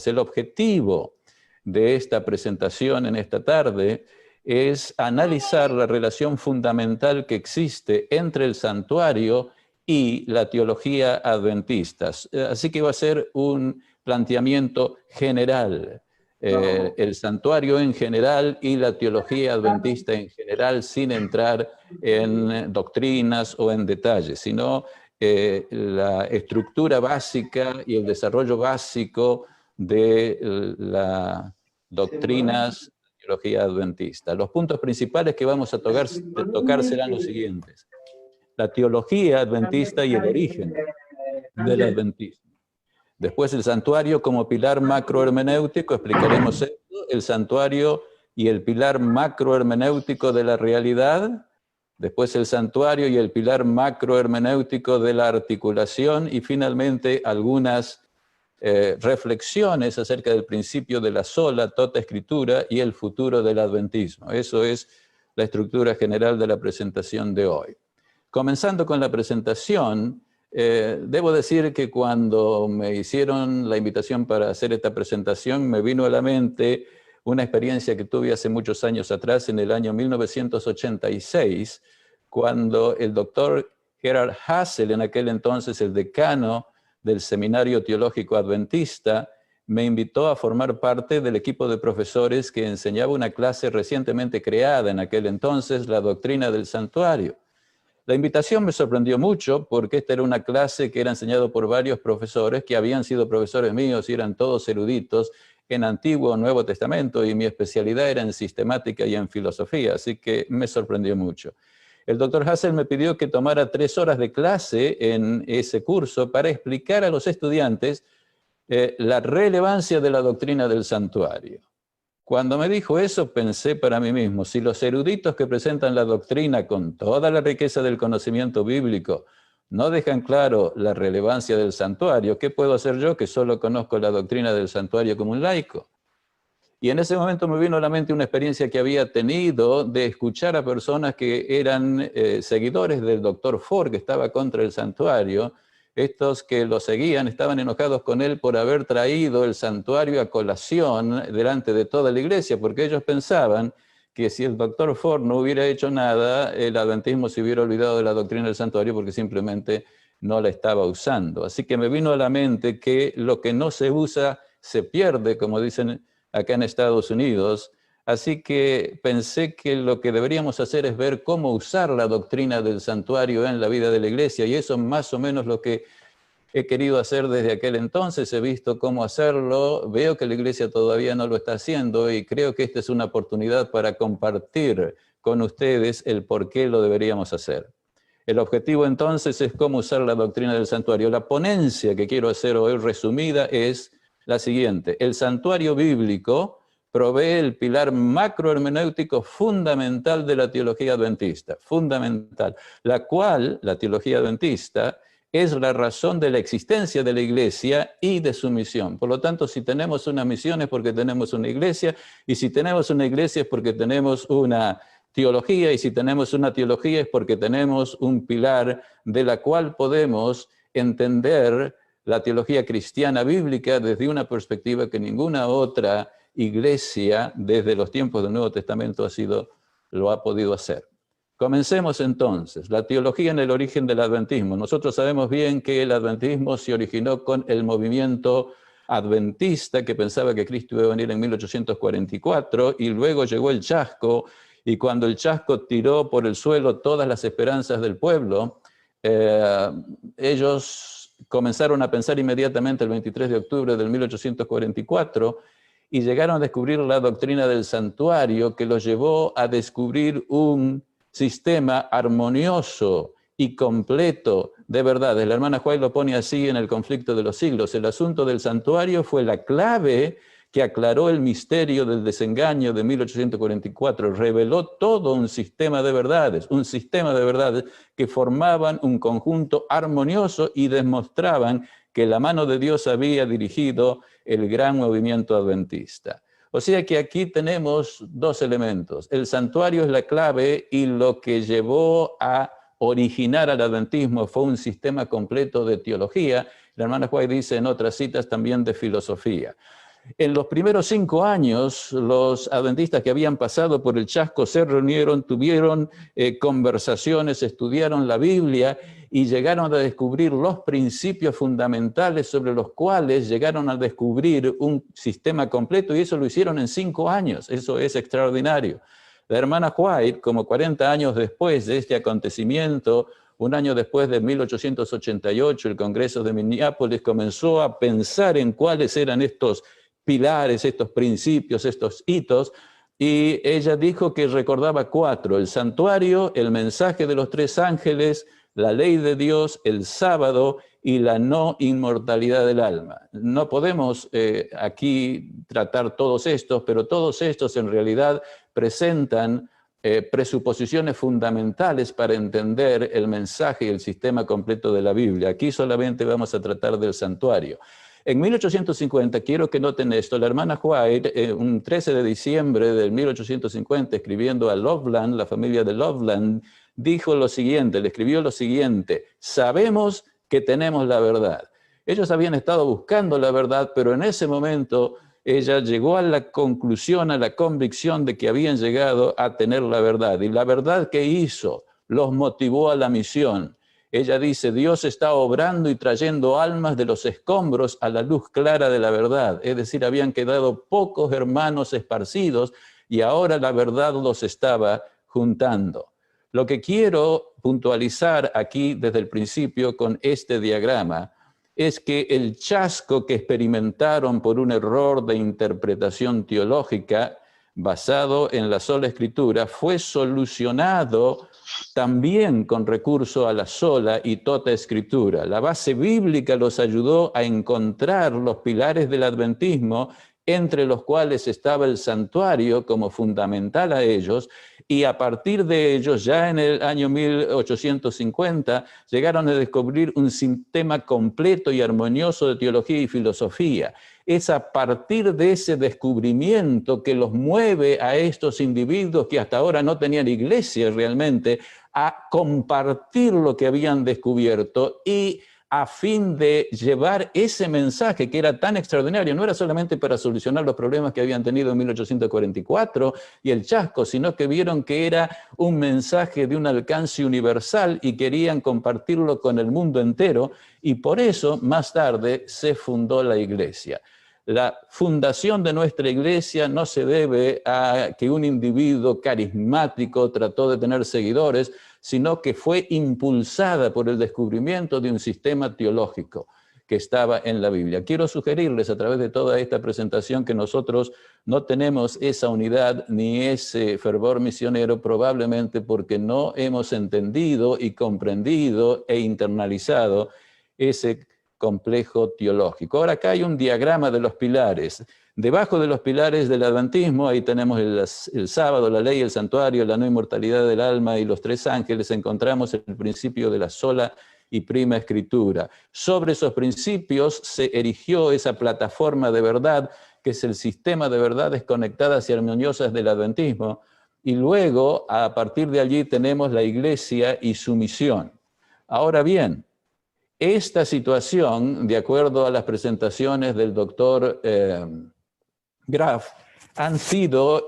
El objetivo de esta presentación en esta tarde es analizar la relación fundamental que existe entre el santuario y la teología adventista. Así que va a ser un planteamiento general. El santuario en general y la teología adventista en general, sin entrar en doctrinas o en detalles, sino la estructura básica y el desarrollo básico de las doctrinas de teología adventista. Los puntos principales que vamos a tocar serán los siguientes: la teología adventista y el origen del adventismo. Después el santuario como pilar macrohermenéutico, explicaremos esto, el santuario y el pilar macrohermenéutico de la realidad. Después el santuario y el pilar macrohermenéutico de la articulación, y finalmente algunas reflexiones acerca del principio de la sola tota escritura y el futuro del adventismo. Eso es la estructura general de la presentación de hoy. Comenzando con la presentación, debo decir que cuando me hicieron la invitación para hacer esta presentación, me vino a la mente una experiencia que tuve hace muchos años atrás, en el año 1986, cuando el doctor Gerhard Hassel, en aquel entonces el decano del Seminario Teológico Adventista, me invitó a formar parte del equipo de profesores que enseñaba una clase recientemente creada en aquel entonces, la doctrina del santuario. La invitación me sorprendió mucho porque esta era una clase que era enseñada por varios profesores que habían sido profesores míos y eran todos eruditos en Antiguo o Nuevo Testamento, y mi especialidad era en sistemática y en filosofía, así que me sorprendió mucho. El doctor Hassel me pidió que tomara 3 horas de clase en ese curso para explicar a los estudiantes la relevancia de la doctrina del santuario. Cuando me dijo eso, pensé para mí mismo: si los eruditos que presentan la doctrina con toda la riqueza del conocimiento bíblico no dejan claro la relevancia del santuario, ¿qué puedo hacer yo, que solo conozco la doctrina del santuario como un laico? Y en ese momento me vino a la mente una experiencia que había tenido de escuchar a personas que eran seguidores del doctor Ford, que estaba contra el santuario. Estos que lo seguían estaban enojados con él por haber traído el santuario a colación delante de toda la iglesia, porque ellos pensaban que si el doctor Ford no hubiera hecho nada, el adventismo se hubiera olvidado de la doctrina del santuario porque simplemente no la estaba usando. Así que me vino a la mente que lo que no se usa se pierde, como dicen acá en Estados Unidos. Así que pensé que lo que deberíamos hacer es ver cómo usar la doctrina del santuario en la vida de la iglesia, y eso más o menos lo que he querido hacer desde aquel entonces. He visto cómo hacerlo, veo que la iglesia todavía no lo está haciendo, y creo que esta es una oportunidad para compartir con ustedes el por qué lo deberíamos hacer. El objetivo entonces es cómo usar la doctrina del santuario. La ponencia que quiero hacer hoy, resumida, es la siguiente: el santuario bíblico provee el pilar macrohermenéutico fundamental de la teología adventista, fundamental, la cual, la teología adventista, es la razón de la existencia de la iglesia y de su misión. Por lo tanto, si tenemos una misión es porque tenemos una iglesia, y si tenemos una iglesia es porque tenemos una teología, y si tenemos una teología es porque tenemos un pilar de la cual podemos entender la teología cristiana bíblica desde una perspectiva que ninguna otra iglesia desde los tiempos del Nuevo Testamento lo ha podido hacer. Comencemos entonces. La teología en el origen del adventismo. Nosotros sabemos bien que el adventismo se originó con el movimiento adventista, que pensaba que Cristo iba a venir en 1844, y luego llegó el chasco, y cuando el chasco tiró por el suelo todas las esperanzas del pueblo, ellos comenzaron a pensar inmediatamente el 23 de octubre del 1844, y llegaron a descubrir la doctrina del santuario, que los llevó a descubrir un sistema armonioso y completo de verdades. La hermana White lo pone así en El conflicto de los siglos: el asunto del santuario fue la clave que aclaró el misterio del desengaño de 1844, reveló todo un sistema de verdades que formaban un conjunto armonioso y demostraban que la mano de Dios había dirigido el gran movimiento adventista. O sea que aquí tenemos 2 elementos. El santuario es la clave, y lo que llevó a originar al adventismo fue un sistema completo de teología. La hermana White dice en otras citas también de filosofía. En los primeros 5 años, los adventistas que habían pasado por el chasco se reunieron, tuvieron conversaciones, estudiaron la Biblia y llegaron a descubrir los principios fundamentales sobre los cuales llegaron a descubrir un sistema completo, y eso lo hicieron en 5 años. Eso es extraordinario. La hermana White, como 40 años después de este acontecimiento, un año después de 1888, el Congreso de Minneapolis comenzó a pensar en cuáles eran estos pilares, estos principios, estos hitos, y ella dijo que recordaba 4: el santuario, el mensaje de los 3 ángeles, la ley de Dios, el sábado y la no inmortalidad del alma. No podemos aquí tratar todos estos, pero todos estos en realidad presentan presuposiciones fundamentales para entender el mensaje y el sistema completo de la Biblia. Aquí solamente vamos a tratar del santuario. En 1850, quiero que noten esto, la hermana White, un 13 de diciembre de 1850, escribiendo a Loveland, la familia de Loveland, dijo lo siguiente, le escribió lo siguiente: sabemos que tenemos la verdad. Ellos habían estado buscando la verdad, pero en ese momento ella llegó a la conclusión, a la convicción de que habían llegado a tener la verdad. Y la verdad que hizo los motivó a la misión. Ella dice: Dios está obrando y trayendo almas de los escombros a la luz clara de la verdad. Es decir, habían quedado pocos hermanos esparcidos y ahora la verdad los estaba juntando. Lo que quiero puntualizar aquí desde el principio con este diagrama es que el chasco que experimentaron por un error de interpretación teológica basado en la sola Escritura fue solucionado también con recurso a la sola y tota Escritura. La base bíblica los ayudó a encontrar los pilares del adventismo, entre los cuales estaba el santuario como fundamental a ellos, y a partir de ellos, ya en el año 1850, llegaron a descubrir un sistema completo y armonioso de teología y filosofía. Es a partir de ese descubrimiento que los mueve a estos individuos que hasta ahora no tenían iglesia realmente, a compartir lo que habían descubierto y a fin de llevar ese mensaje que era tan extraordinario. No era solamente para solucionar los problemas que habían tenido en 1844 y el chasco, sino que vieron que era un mensaje de un alcance universal y querían compartirlo con el mundo entero, y por eso más tarde se fundó la iglesia. La fundación de nuestra iglesia no se debe a que un individuo carismático trató de tener seguidores, sino que fue impulsada por el descubrimiento de un sistema teológico que estaba en la Biblia. Quiero sugerirles a través de toda esta presentación que nosotros no tenemos esa unidad ni ese fervor misionero, probablemente porque no hemos entendido y comprendido e internalizado ese complejo teológico. Ahora acá hay un diagrama de los pilares. Debajo de los pilares del adventismo, ahí tenemos el sábado, la ley, el santuario, la no inmortalidad del alma y los 3 ángeles, encontramos el principio de la sola y prima Escritura. Sobre esos principios se erigió esa plataforma de verdad, que es el sistema de verdades conectadas y armoniosas del adventismo, y luego, a partir de allí, tenemos la iglesia y su misión. Ahora bien, esta situación, de acuerdo a las presentaciones del doctor Graf, han sido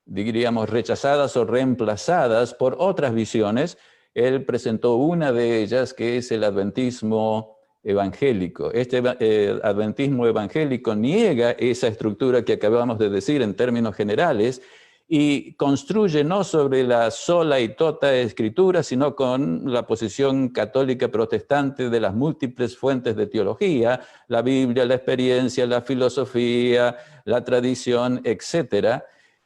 diríamos, rechazadas o reemplazadas por otras visiones. Él presentó una de ellas, que es el adventismo evangélico. Este adventismo evangélico niega esa estructura que acabamos de decir en términos generales, y construye no sobre la sola y tota Escritura, sino con la posición católica protestante de las múltiples fuentes de teología, la Biblia, la experiencia, la filosofía, la tradición, etc.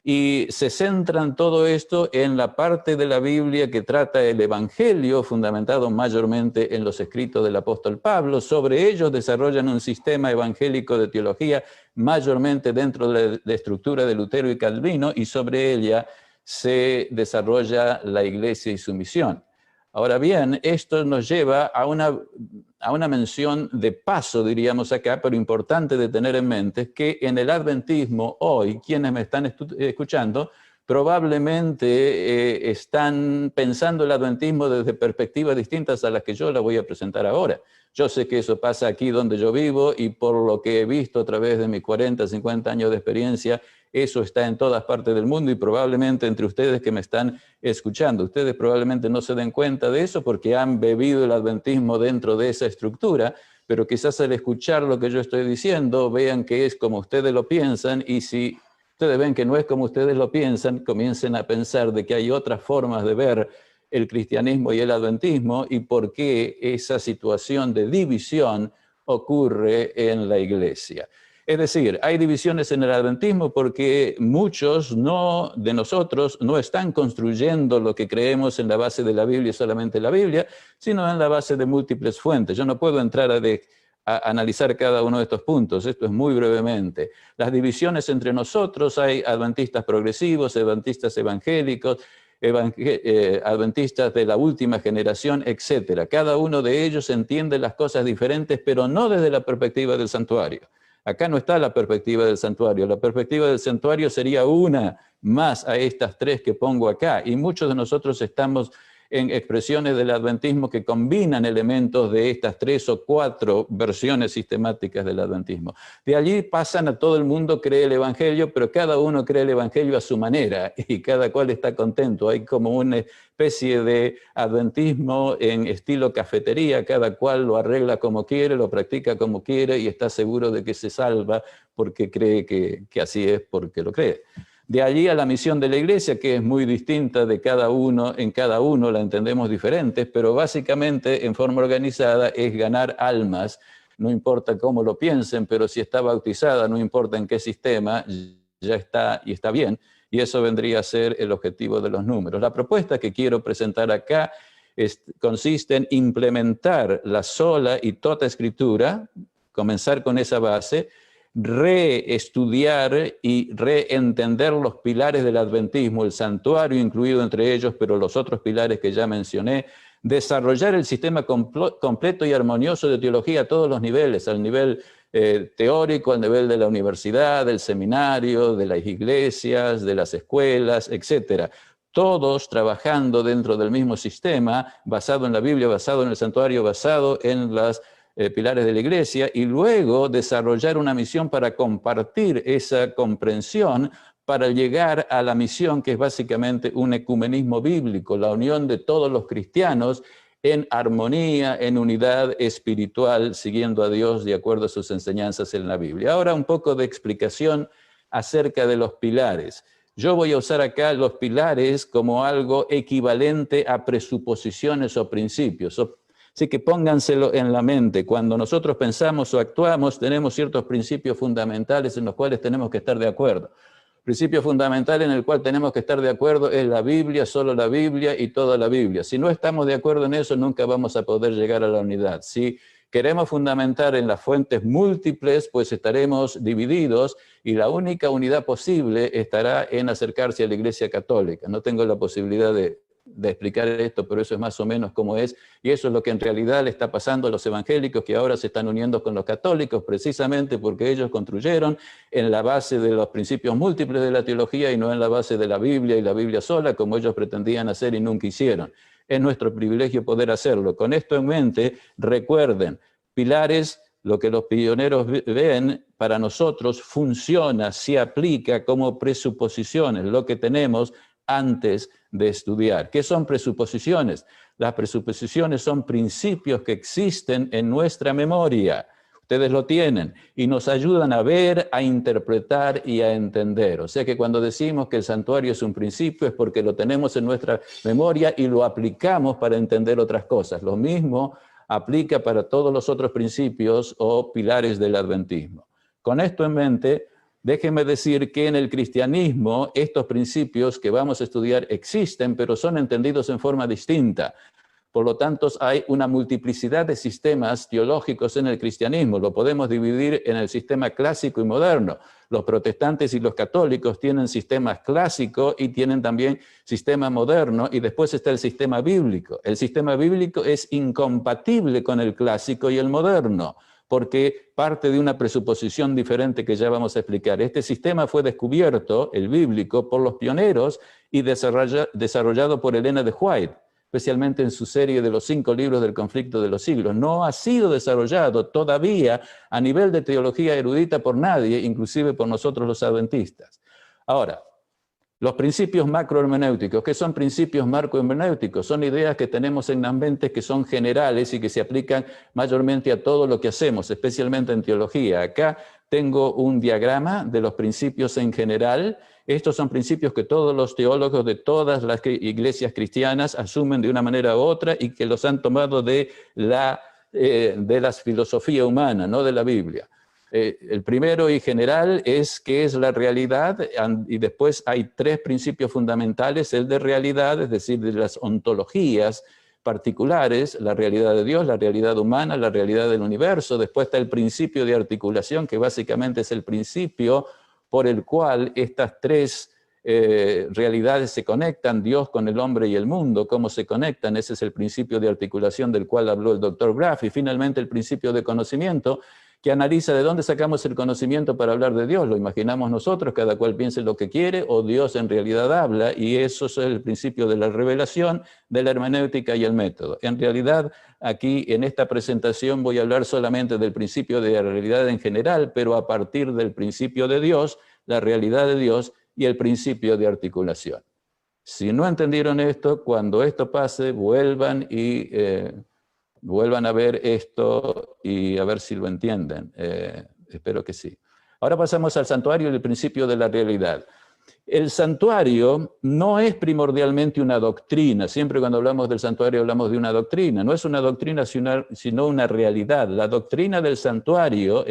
Y se centran todo esto en la parte de la Biblia que trata el Evangelio, fundamentado mayormente en los escritos del apóstol Pablo. Sobre ellos desarrollan un sistema evangélico de teología, mayormente dentro de la estructura de Lutero y Calvino, y sobre ella se desarrolla la iglesia y su misión. Ahora bien, esto nos lleva a una mención de paso, diríamos acá, pero importante de tener en mente, que en el adventismo hoy, quienes me están escuchando, probablemente están pensando el adventismo desde perspectivas distintas a las que yo la voy a presentar ahora. Yo sé que eso pasa aquí donde yo vivo y por lo que he visto a través de mis 40, 50 años de experiencia, eso está en todas partes del mundo y probablemente entre ustedes que me están escuchando. Ustedes probablemente no se den cuenta de eso porque han bebido el adventismo dentro de esa estructura, pero quizás al escuchar lo que yo estoy diciendo vean que es como ustedes lo piensan y si ustedes ven que no es como ustedes lo piensan, comiencen a pensar de que hay otras formas de ver el cristianismo y el adventismo y por qué esa situación de división ocurre en la iglesia. Es decir, hay divisiones en el adventismo porque muchos de nosotros no están construyendo lo que creemos en la base de la Biblia y solamente la Biblia, sino en la base de múltiples fuentes. Yo no puedo entrar a analizar cada uno de estos puntos, esto es muy brevemente. Las divisiones entre nosotros, hay adventistas progresivos, adventistas evangélicos, adventistas de la última generación, etc. Cada uno de ellos entiende las cosas diferentes, pero no desde la perspectiva del santuario. Acá no está la perspectiva del santuario. La perspectiva del santuario sería una más a estas tres que pongo acá. Y muchos de nosotros estamos en expresiones del adventismo que combinan elementos de estas 3 o 4 versiones sistemáticas del adventismo. De allí pasan a todo el mundo cree el evangelio, pero cada uno cree el evangelio a su manera y cada cual está contento. Hay como una especie de adventismo en estilo cafetería, cada cual lo arregla como quiere, lo practica como quiere y está seguro de que se salva porque cree que así es porque lo cree. De allí a la misión de la iglesia, que es muy distinta de cada uno, en cada uno la entendemos diferentes, pero básicamente en forma organizada es ganar almas, no importa cómo lo piensen, pero si está bautizada, no importa en qué sistema, ya está y está bien, y eso vendría a ser el objetivo de los números. La propuesta que quiero presentar acá consiste en implementar la sola y toda escritura, comenzar con esa base, reestudiar y reentender los pilares del adventismo, el santuario incluido entre ellos, pero los otros pilares que ya mencioné, desarrollar el sistema completo y armonioso de teología a todos los niveles, al nivel teórico, al nivel de la universidad, del seminario, de las iglesias, de las escuelas, etc. Todos trabajando dentro del mismo sistema, basado en la Biblia, basado en el santuario, basado en las pilares de la iglesia, y luego desarrollar una misión para compartir esa comprensión para llegar a la misión que es básicamente un ecumenismo bíblico, la unión de todos los cristianos en armonía, en unidad espiritual, siguiendo a Dios de acuerdo a sus enseñanzas en la Biblia. Ahora un poco de explicación acerca de los pilares. Yo voy a usar acá los pilares como algo equivalente a presuposiciones o principios. Así que pónganselo en la mente. Cuando nosotros pensamos o actuamos, tenemos ciertos principios fundamentales en los cuales tenemos que estar de acuerdo. El principio fundamental en el cual tenemos que estar de acuerdo es la Biblia, solo la Biblia y toda la Biblia. Si no estamos de acuerdo en eso, nunca vamos a poder llegar a la unidad. Si queremos fundamentar en las fuentes múltiples, pues estaremos divididos y la única unidad posible estará en acercarse a la Iglesia Católica. No tengo la posibilidad de explicar esto, pero eso es más o menos como es, y eso es lo que en realidad le está pasando a los evangélicos que ahora se están uniendo con los católicos, precisamente porque ellos construyeron en la base de los principios múltiples de la teología y no en la base de la Biblia y la Biblia sola, como ellos pretendían hacer y nunca hicieron. Es nuestro privilegio poder hacerlo. Con esto en mente, recuerden, pilares, lo que los pioneros ven, para nosotros funciona, se aplica como presuposiciones, lo que tenemos antes de estudiar. ¿Qué son presuposiciones? Las presuposiciones son principios que existen en nuestra memoria. Ustedes lo tienen y nos ayudan a ver, a interpretar y a entender. O sea que cuando decimos que el santuario es un principio es porque lo tenemos en nuestra memoria y lo aplicamos para entender otras cosas. Lo mismo aplica para todos los otros principios o pilares del adventismo. Con esto en mente, déjenme decir que en el cristianismo estos principios que vamos a estudiar existen, pero son entendidos en forma distinta. Por lo tanto, hay una multiplicidad de sistemas teológicos en el cristianismo. Lo podemos dividir en el sistema clásico y moderno. Los protestantes y los católicos tienen sistemas clásicos y tienen también sistema moderno, y después está el sistema bíblico. El sistema bíblico es incompatible con el clásico y el moderno. porque parte de una presuposición diferente que ya vamos a explicar. Este sistema fue descubierto, el bíblico, por los pioneros y desarrollado por Elena de White, especialmente en su serie de los 5 libros del conflicto de los siglos. No ha sido desarrollado todavía a nivel de teología erudita por nadie, inclusive por nosotros los adventistas. Ahora, los principios macrohermenéuticos. ¿Qué son principios macrohermenéuticos? Son ideas que tenemos en las mentes que son generales y que se aplican mayormente a todo lo que hacemos, especialmente en teología. Acá tengo un diagrama de los principios en general. Estos son principios que todos los teólogos de todas las iglesias cristianas asumen de una manera u otra y que los han tomado de la filosofía humana, no de la Biblia. El primero y general es qué es la realidad, y después hay 3 principios fundamentales: el de realidad, es decir, de las ontologías particulares, la realidad de Dios, la realidad humana, la realidad del universo. Después está el principio de articulación, que básicamente es el principio por el cual estas 3 realidades se conectan, Dios con el hombre y el mundo, cómo se conectan. Ese es el principio de articulación del cual habló el Dr. Graff. Y finalmente el principio de conocimiento, que analiza de dónde sacamos el conocimiento para hablar de Dios. Lo imaginamos nosotros, cada cual piense lo que quiere, o Dios en realidad habla, y eso es el principio de la revelación, de la hermenéutica y el método. En realidad, aquí en esta presentación voy a hablar solamente del principio de la realidad en general, pero a partir del principio de Dios, la realidad de Dios y el principio de articulación. Si no entendieron esto, cuando esto pase, vuelvan a ver esto y a ver si lo entienden. Espero que sí. Ahora pasamos al santuario y el principio de la realidad. El santuario no es primordialmente una doctrina. Siempre cuando hablamos del santuario hablamos de una doctrina. No es una doctrina sino una realidad. La doctrina del santuario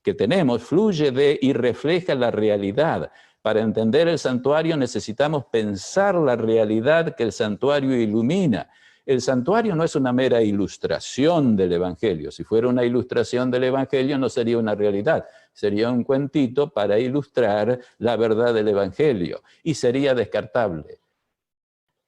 que tenemos fluye de y refleja la realidad. Para entender el santuario necesitamos pensar la realidad que el santuario ilumina. El santuario no es una mera ilustración del Evangelio. Si fuera una ilustración del Evangelio no sería una realidad. Sería un cuentito para ilustrar la verdad del Evangelio. Y sería descartable.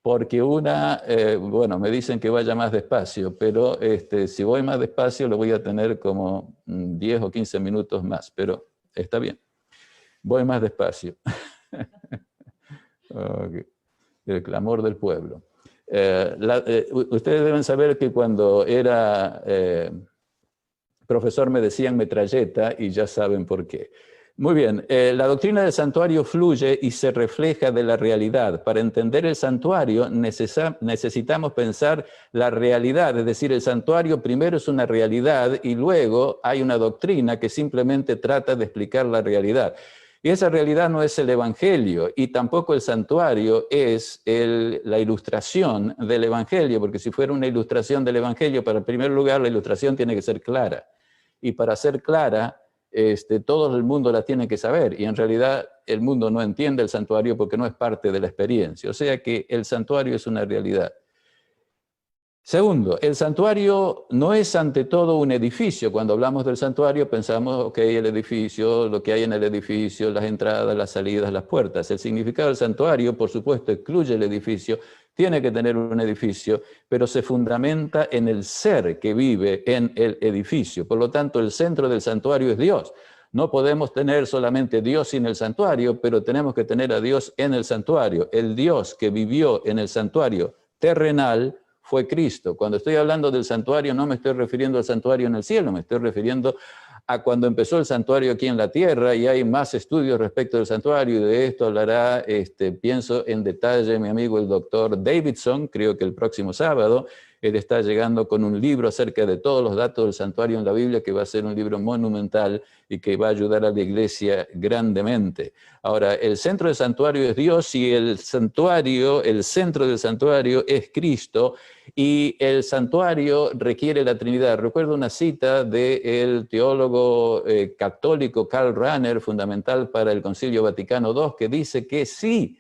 Porque bueno, me dicen que vaya más despacio, pero si voy más despacio lo voy a tener como 10 o 15 minutos más, pero está bien. Voy más despacio. Okay. El clamor del pueblo. Ustedes deben saber que cuando era profesor me decían metralleta y ya saben por qué. Muy bien, la doctrina del santuario fluye y se refleja de la realidad. Para entender el santuario necesitamos pensar la realidad, es decir, el santuario primero es una realidad y luego hay una doctrina que simplemente trata de explicar la realidad. Y esa realidad no es el Evangelio, y tampoco el santuario es la ilustración del Evangelio, porque si fuera una ilustración del Evangelio, para en primer lugar la ilustración tiene que ser clara. Y para ser clara, todo el mundo la tiene que saber, y en realidad el mundo no entiende el santuario porque no es parte de la experiencia. O sea que el santuario es una realidad. Segundo, el santuario no es ante todo un edificio. Cuando hablamos del santuario pensamos, ok, el edificio, lo que hay en el edificio, las entradas, las salidas, las puertas. El significado del santuario, por supuesto, excluye el edificio, tiene que tener un edificio, pero se fundamenta en el ser que vive en el edificio. Por lo tanto, el centro del santuario es Dios. No podemos tener solamente Dios sin el santuario, pero tenemos que tener a Dios en el santuario. El Dios que vivió en el santuario terrenal fue Cristo. Cuando estoy hablando del santuario no me estoy refiriendo al santuario en el cielo, me estoy refiriendo a cuando empezó el santuario aquí en la tierra, y hay más estudios respecto del santuario, y de esto hablará, pienso en detalle, mi amigo el doctor Davidson, creo que el próximo sábado. Él está llegando con un libro acerca de todos los datos del santuario en la Biblia, que va a ser un libro monumental y que va a ayudar a la iglesia grandemente. Ahora, el centro del santuario es Dios, y el centro del santuario es Cristo, y el santuario requiere la Trinidad. Recuerdo una cita del teólogo católico Karl Rahner, fundamental para el Concilio Vaticano II, que dice que sí,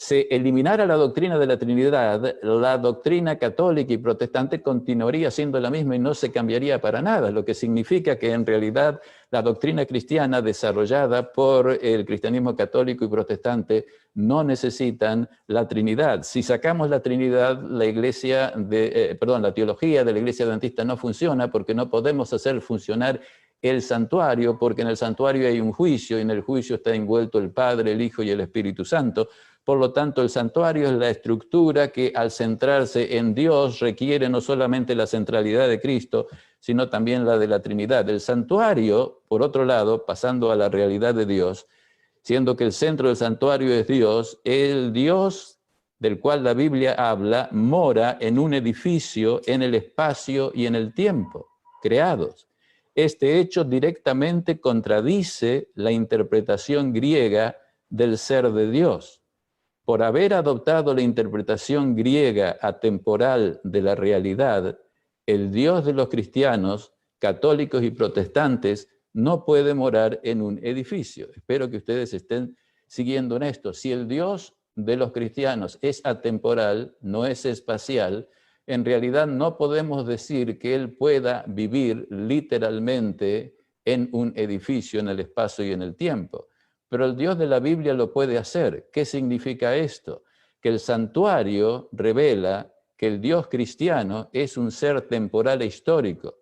se eliminara la doctrina de la Trinidad, la doctrina católica y protestante continuaría siendo la misma y no se cambiaría para nada, lo que significa que en realidad la doctrina cristiana desarrollada por el cristianismo católico y protestante no necesitan la Trinidad. Si sacamos la Trinidad, la teología de la Iglesia Adventista no funciona porque no podemos hacer funcionar el santuario, porque en el santuario hay un juicio y en el juicio está envuelto el Padre, el Hijo y el Espíritu Santo. Por lo tanto, el santuario es la estructura que al centrarse en Dios requiere no solamente la centralidad de Cristo, sino también la de la Trinidad. El santuario, por otro lado, pasando a la realidad de Dios, siendo que el centro del santuario es Dios, el Dios del cual la Biblia habla mora en un edificio, en el espacio y en el tiempo, creados. Este hecho directamente contradice la interpretación griega del ser de Dios. Por haber adoptado la interpretación griega atemporal de la realidad, el Dios de los cristianos, católicos y protestantes, no puede morar en un edificio. Espero que ustedes estén siguiendo en esto. Si el Dios de los cristianos es atemporal, no es espacial, en realidad no podemos decir que Él pueda vivir literalmente en un edificio, en el espacio y en el tiempo. Pero el Dios de la Biblia lo puede hacer. ¿Qué significa esto? Que el santuario revela que el Dios cristiano es un ser temporal e histórico.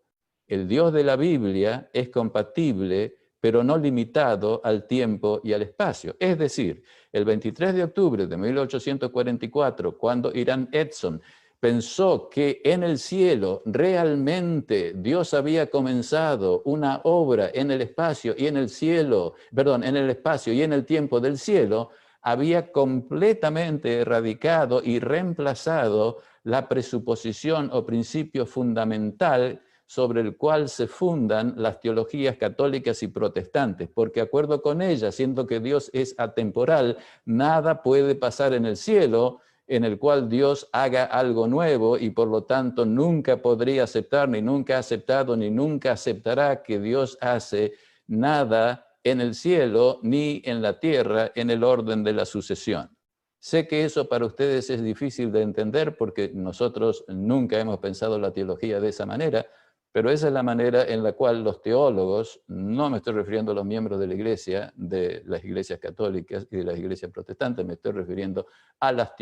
El Dios de la Biblia es compatible, pero no limitado al tiempo y al espacio. Es decir, el 23 de octubre de 1844, cuando Irán Edson pensó que en el cielo realmente Dios había comenzado una obra en el espacio y en el cielo, en el espacio y en el tiempo del cielo, había completamente erradicado y reemplazado la presuposición o principio fundamental sobre el cual se fundan las teologías católicas y protestantes, porque de acuerdo con ellas, siendo que Dios es atemporal, nada puede pasar en el cielo en el cual Dios haga algo nuevo y por lo tanto nunca podría aceptar, ni nunca ha aceptado, ni nunca aceptará que Dios hace nada en el cielo ni en la tierra en el orden de la sucesión. Sé que eso para ustedes es difícil de entender porque nosotros nunca hemos pensado la teología de esa manera, pero esa es la manera en la cual los teólogos, no me estoy refiriendo a los miembros de la iglesia, de las iglesias católicas y de las iglesias protestantes, me estoy refiriendo a la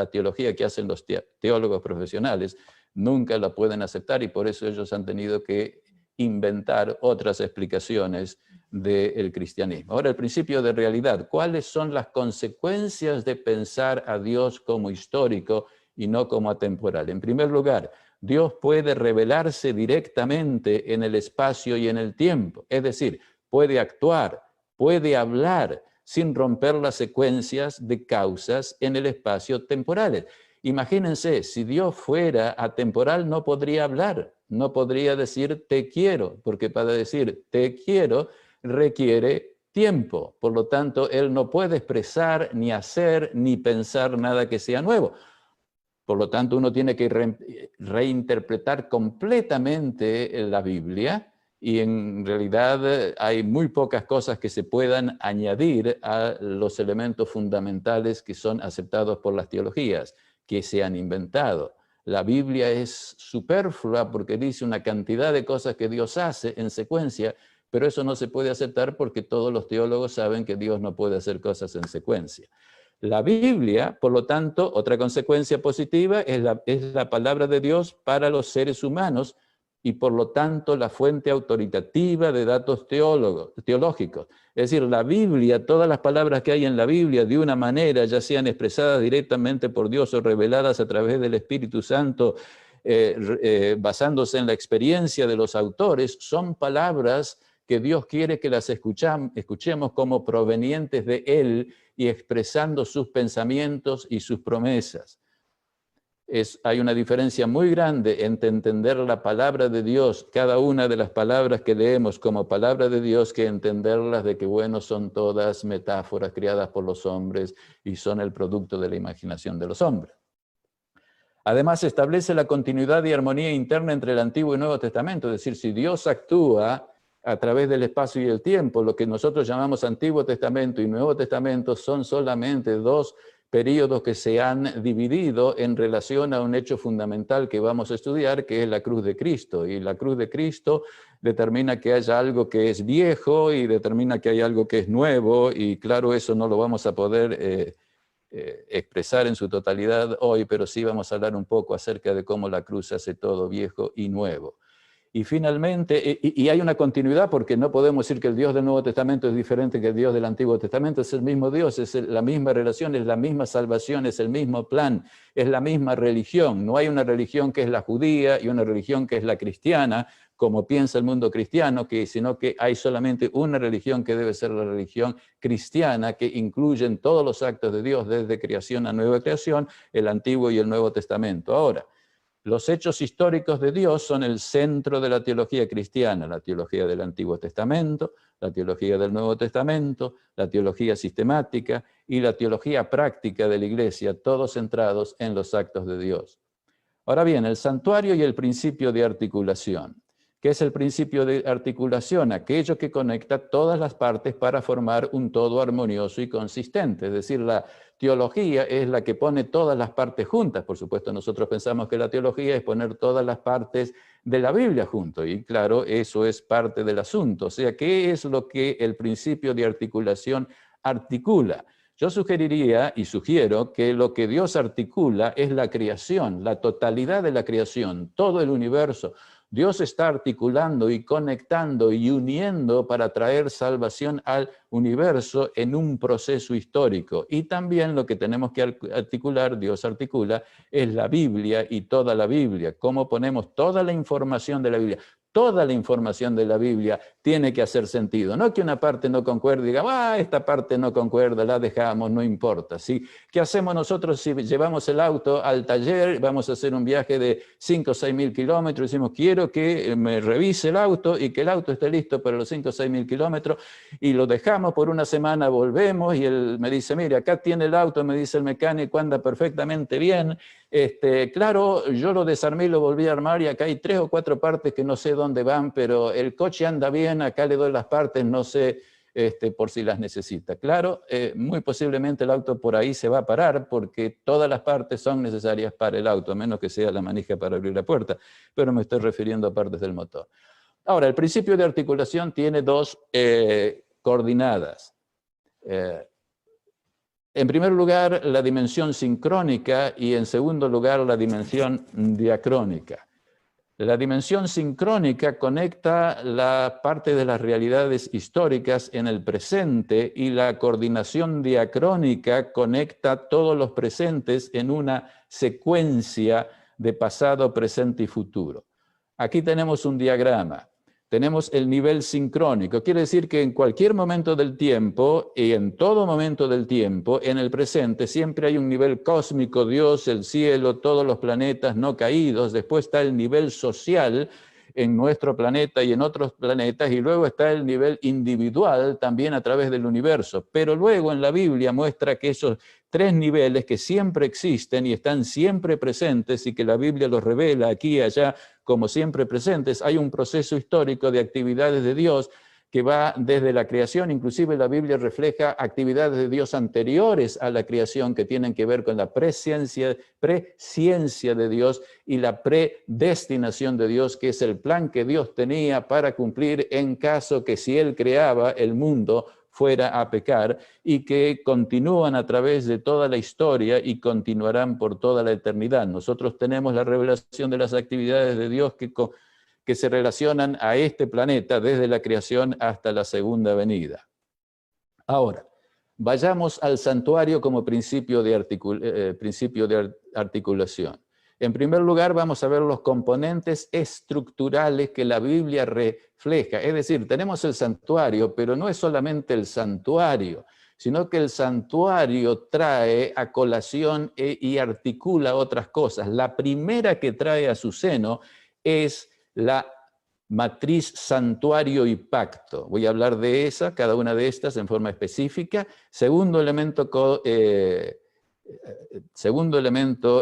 teología que hacen los teólogos profesionales, nunca la pueden aceptar y por eso ellos han tenido que inventar otras explicaciones del cristianismo. Ahora, el principio de realidad. ¿Cuáles son las consecuencias de pensar a Dios como histórico y no como atemporal? En primer lugar, Dios puede revelarse directamente en el espacio y en el tiempo. Es decir, puede actuar, puede hablar sin romper las secuencias de causas en el espacio temporales. Imagínense, si Dios fuera atemporal no podría hablar, no podría decir te quiero, porque para decir te quiero requiere tiempo. Por lo tanto, Él no puede expresar, ni hacer, ni pensar nada que sea nuevo. Por lo tanto, uno tiene que reinterpretar completamente la Biblia y en realidad hay muy pocas cosas que se puedan añadir a los elementos fundamentales que son aceptados por las teologías, que se han inventado. La Biblia es superflua porque dice una cantidad de cosas que Dios hace en secuencia, pero eso no se puede aceptar porque todos los teólogos saben que Dios no puede hacer cosas en secuencia. La Biblia, por lo tanto, otra consecuencia positiva es la palabra de Dios para los seres humanos y por lo tanto la fuente autoritativa de datos teológicos. Es decir, la Biblia, todas las palabras que hay en la Biblia de una manera, ya sean expresadas directamente por Dios o reveladas a través del Espíritu Santo, basándose en la experiencia de los autores, son palabras que Dios quiere que las escuchemos como provenientes de Él y expresando sus pensamientos y sus promesas. Hay una diferencia muy grande entre entender la palabra de Dios, cada una de las palabras que leemos como palabra de Dios, que entenderlas de que, bueno, son todas metáforas creadas por los hombres y son el producto de la imaginación de los hombres. Además, establece la continuidad y armonía interna entre el Antiguo y Nuevo Testamento, es decir, si Dios actúa a través del espacio y el tiempo, lo que nosotros llamamos Antiguo Testamento y Nuevo Testamento son solamente dos períodos que se han dividido en relación a un hecho fundamental que vamos a estudiar, que es la cruz de Cristo. Y la cruz de Cristo determina que haya algo que es viejo y determina que hay algo que es nuevo, y claro, eso no lo vamos a poder expresar en su totalidad hoy, pero sí vamos a hablar un poco acerca de cómo la cruz hace todo viejo y nuevo. Y finalmente, y hay una continuidad porque no podemos decir que el Dios del Nuevo Testamento es diferente que el Dios del Antiguo Testamento, es el mismo Dios, es la misma relación, es la misma salvación, es el mismo plan, es la misma religión. No hay una religión que es la judía y una religión que es la cristiana, como piensa el mundo cristiano, sino que hay solamente una religión que debe ser la religión cristiana, que incluye todos los actos de Dios, desde creación a nueva creación, el Antiguo y el Nuevo Testamento. Ahora, los hechos históricos de Dios son el centro de la teología cristiana, la teología del Antiguo Testamento, la teología del Nuevo Testamento, la teología sistemática y la teología práctica de la Iglesia, todos centrados en los actos de Dios. Ahora bien, el santuario y el principio de articulación. ¿Qué es el principio de articulación? Aquello que conecta todas las partes para formar un todo armonioso y consistente. Es decir, la teología es la que pone todas las partes juntas. Por supuesto, nosotros pensamos que la teología es poner todas las partes de la Biblia junto. Y claro, eso es parte del asunto. O sea, ¿qué es lo que el principio de articulación articula? Yo sugeriría y sugiero que lo que Dios articula es la creación, la totalidad de la creación, todo el universo. Dios está articulando y conectando y uniendo para traer salvación al universo en un proceso histórico. Y también lo que tenemos que articular, Dios articula, es la Biblia y toda la Biblia. Cómo ponemos toda la información de la Biblia. Toda la información de la Biblia tiene que hacer sentido. No que una parte no concuerde y diga, esta parte no concuerda, la dejamos, no importa. ¿Sí? ¿Qué hacemos nosotros si llevamos el auto al taller, vamos a hacer un viaje de 5 o 6 mil kilómetros, decimos, quiero que me revise el auto y que el auto esté listo para los 5 o 6 mil kilómetros, y lo dejamos por una semana, volvemos y él me dice, mire, acá tiene el auto, me dice el mecánico, anda perfectamente bien. Claro, yo lo desarmé y lo volví a armar y acá hay 3 o 4 partes que no sé dónde van, pero el coche anda bien, acá le doy las partes, no sé por si las necesita. Claro, muy posiblemente el auto por ahí se va a parar porque todas las partes son necesarias para el auto, a menos que sea la manija para abrir la puerta, pero me estoy refiriendo a partes del motor. Ahora, el principio de articulación tiene 2 coordenadas. En primer lugar, la dimensión sincrónica y en segundo lugar, la dimensión diacrónica. La dimensión sincrónica conecta la parte de las realidades históricas en el presente y la coordinación diacrónica conecta todos los presentes en una secuencia de pasado, presente y futuro. Aquí tenemos un diagrama. Tenemos el nivel sincrónico. Quiere decir que en cualquier momento del tiempo y en todo momento del tiempo, en el presente, siempre hay un nivel cósmico, Dios, el cielo, todos los planetas no caídos. Después está el nivel social en nuestro planeta y en otros planetas, y luego está el nivel individual también a través del universo. Pero luego en la Biblia muestra que esos 3 niveles que siempre existen y están siempre presentes y que la Biblia los revela aquí y allá como siempre presentes, hay un proceso histórico de actividades de Dios que va desde la creación. Inclusive la Biblia refleja actividades de Dios anteriores a la creación que tienen que ver con la presciencia de Dios y la predestinación de Dios, que es el plan que Dios tenía para cumplir en caso que si Él creaba el mundo fuera a pecar, y que continúan a través de toda la historia y continuarán por toda la eternidad. Nosotros tenemos la revelación de las actividades de Dios que se relacionan a este planeta desde la creación hasta la segunda venida. Ahora, vayamos al santuario como principio de articulación. En primer lugar, vamos a ver los componentes estructurales que la Biblia refleja. Es decir, tenemos el santuario, pero no es solamente el santuario, sino que el santuario trae a colación y articula otras cosas. La primera que trae a su seno es la matriz santuario y pacto. Voy a hablar de cada una de estas en forma específica. Segundo elemento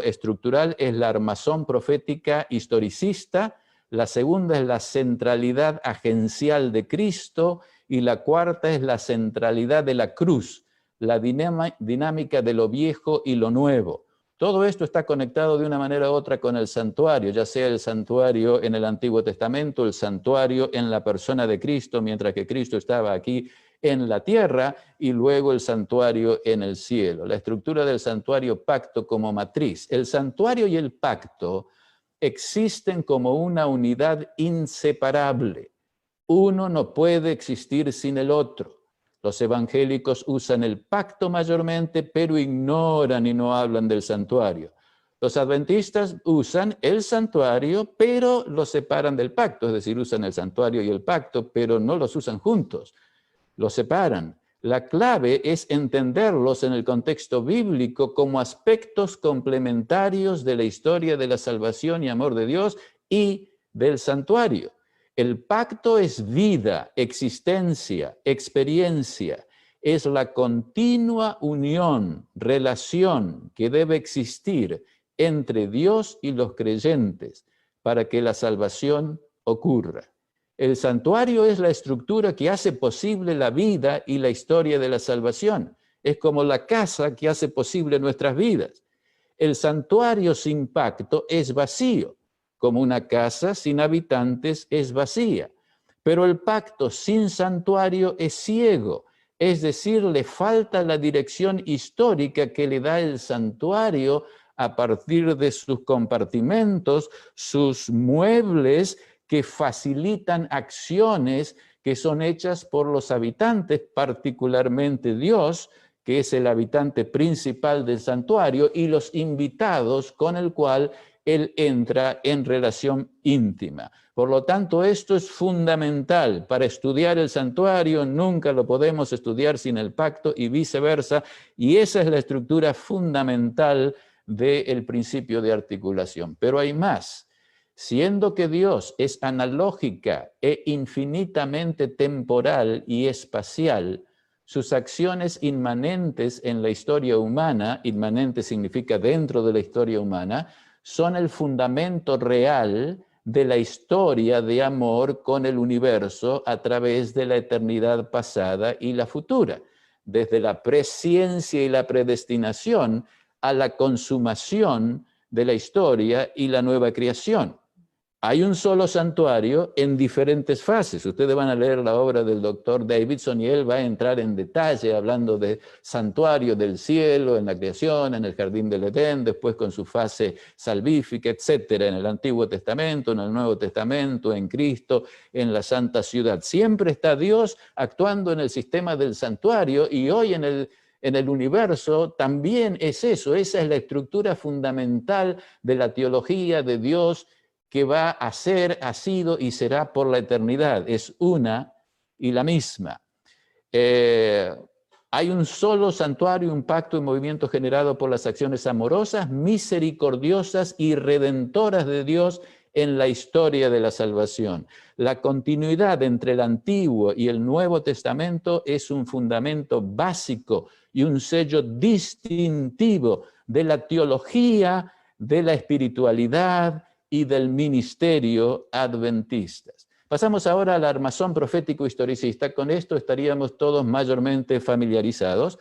estructural es la armazón profética historicista. La segunda es la centralidad agencial de Cristo y la cuarta es la centralidad de la cruz. la dinámica de lo viejo y lo nuevo. Todo esto está conectado de una manera u otra con el santuario, ya sea el santuario en el Antiguo Testamento, el santuario en la persona de Cristo, mientras que Cristo estaba aquí en la tierra, y luego el santuario en el cielo. La estructura del santuario pacto como matriz. El santuario y el pacto existen como una unidad inseparable. Uno no puede existir sin el otro. Los evangélicos usan el pacto mayormente, pero ignoran y no hablan del santuario. Los adventistas usan el santuario, pero lo separan del pacto, es decir, usan el santuario y el pacto, pero no los usan juntos, los separan. La clave es entenderlos en el contexto bíblico como aspectos complementarios de la historia de la salvación y amor de Dios y del santuario. El pacto es vida, existencia, experiencia. Es la continua unión, relación que debe existir entre Dios y los creyentes para que la salvación ocurra. El santuario es la estructura que hace posible la vida y la historia de la salvación. Es como la casa que hace posible nuestras vidas. El santuario sin pacto es vacío, como una casa sin habitantes es vacía. Pero el pacto sin santuario es ciego, es decir, le falta la dirección histórica que le da el santuario a partir de sus compartimentos, sus muebles que facilitan acciones que son hechas por los habitantes, particularmente Dios, que es el habitante principal del santuario, y los invitados con el cual Él entra en relación íntima. Por lo tanto, esto es fundamental. Para estudiar el santuario nunca lo podemos estudiar sin el pacto y viceversa, y esa es la estructura fundamental del principio de articulación. Pero hay más. Siendo que Dios es analógica e infinitamente temporal y espacial, sus acciones inmanentes en la historia humana, inmanente significa dentro de la historia humana, son el fundamento real de la historia de amor con el universo a través de la eternidad pasada y la futura, desde la presciencia y la predestinación a la consumación de la historia y la nueva creación. Hay un solo santuario en diferentes fases. Ustedes van a leer la obra del doctor Davidson y él va a entrar en detalle hablando de santuario del cielo, en la creación, en el jardín del Edén, después con su fase salvífica, etcétera, en el Antiguo Testamento, en el Nuevo Testamento, en Cristo, en la Santa Ciudad. Siempre está Dios actuando en el sistema del santuario, y hoy en el universo también es eso. Esa es la estructura fundamental de la teología de Dios, que va a ser, ha sido y será por la eternidad. Es una y la misma. Hay un solo santuario, un pacto y movimiento generado por las acciones amorosas, misericordiosas y redentoras de Dios en la historia de la salvación. La continuidad entre el Antiguo y el Nuevo Testamento es un fundamento básico y un sello distintivo de la teología, de la espiritualidad y del ministerio adventistas. Pasamos ahora al armazón profético historicista. Con esto estaríamos todos mayormente familiarizados.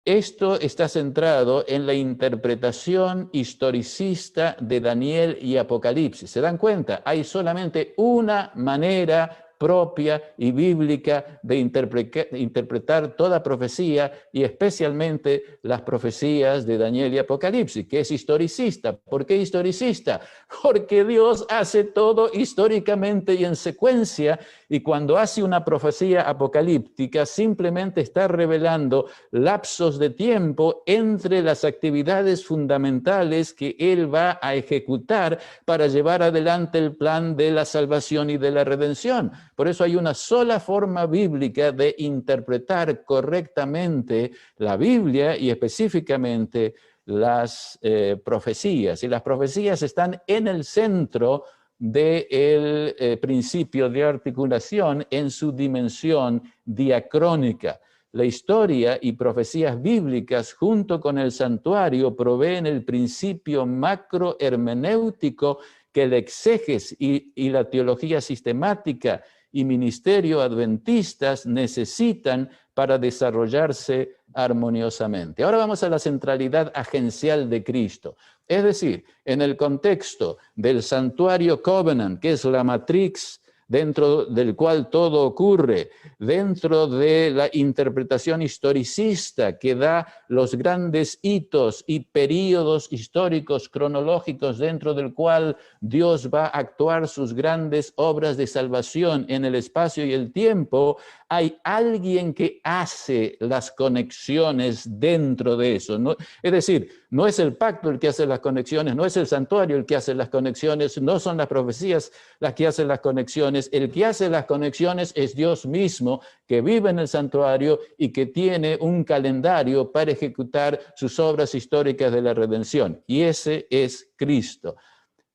Esto está centrado en la interpretación historicista de Daniel y Apocalipsis. ¿Se dan cuenta? Hay solamente una manera propia y bíblica de interpretar toda profecía, y especialmente las profecías de Daniel y Apocalipsis, que es historicista. ¿Por qué historicista? Porque Dios hace todo históricamente y en secuencia, y cuando hace una profecía apocalíptica simplemente está revelando lapsos de tiempo entre las actividades fundamentales que Él va a ejecutar para llevar adelante el plan de la salvación y de la redención. Por eso hay una sola forma bíblica de interpretar correctamente la Biblia y específicamente las profecías. Y las profecías están en el centro del principio de articulación en su dimensión diacrónica. La historia y profecías bíblicas junto con el santuario proveen el principio macrohermenéutico que el exégesis y la teología sistemática y ministerio adventistas necesitan para desarrollarse armoniosamente. Ahora vamos a la centralidad agencial de Cristo. Es decir, en el contexto del santuario Covenant, que es la matriz dentro del cual todo ocurre, dentro de la interpretación historicista que da los grandes hitos y períodos históricos cronológicos dentro del cual Dios va a actuar sus grandes obras de salvación en el espacio y el tiempo, hay alguien que hace las conexiones dentro de eso, ¿no? Es decir, no es el pacto el que hace las conexiones, no es el santuario el que hace las conexiones, no son las profecías las que hacen las conexiones, el que hace las conexiones es Dios mismo, que vive en el santuario y que tiene un calendario para ejecutar sus obras históricas de la redención, y ese es Cristo.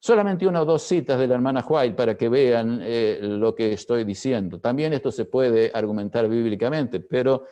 Solamente una o dos citas de la hermana White para que vean lo que estoy diciendo. También esto se puede argumentar bíblicamente, pero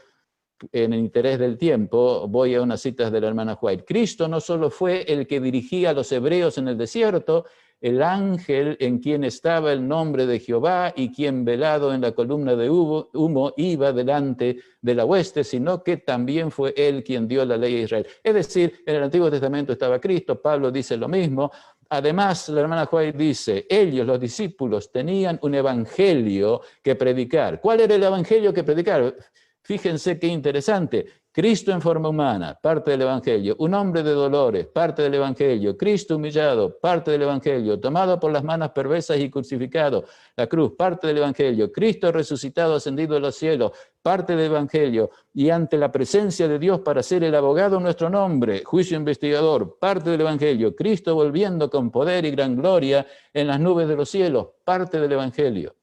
en el interés del tiempo voy a unas citas de la hermana White. Cristo no solo fue el que dirigía a los hebreos en el desierto, el ángel en quien estaba el nombre de Jehová y quien velado en la columna de humo iba delante de la hueste, sino que también fue él quien dio la ley a Israel. Es decir, en el Antiguo Testamento estaba Cristo, Pablo dice lo mismo. Además, la hermana White dice, ellos, los discípulos, tenían un evangelio que predicar. ¿Cuál era el evangelio que predicar? Fíjense qué interesante. Cristo en forma humana, parte del evangelio. Un hombre de dolores, parte del evangelio. Cristo humillado, parte del evangelio. Tomado por las manos perversas y crucificado, la cruz, parte del evangelio. Cristo resucitado, ascendido a los cielos, parte del evangelio. Y ante la presencia de Dios para ser el abogado en nuestro nombre, juicio investigador, parte del evangelio. Cristo volviendo con poder y gran gloria en las nubes de los cielos, parte del evangelio.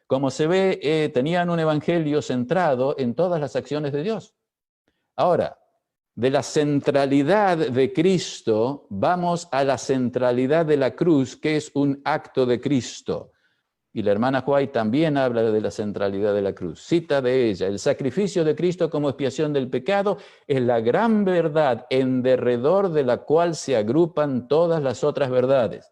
Como se ve, tenían un evangelio centrado en todas las acciones de Dios. Ahora, de la centralidad de Cristo, vamos a la centralidad de la cruz, que es un acto de Cristo. Y la hermana White también habla de la centralidad de la cruz. Cita de ella, el sacrificio de Cristo como expiación del pecado es la gran verdad en derredor de la cual se agrupan todas las otras verdades.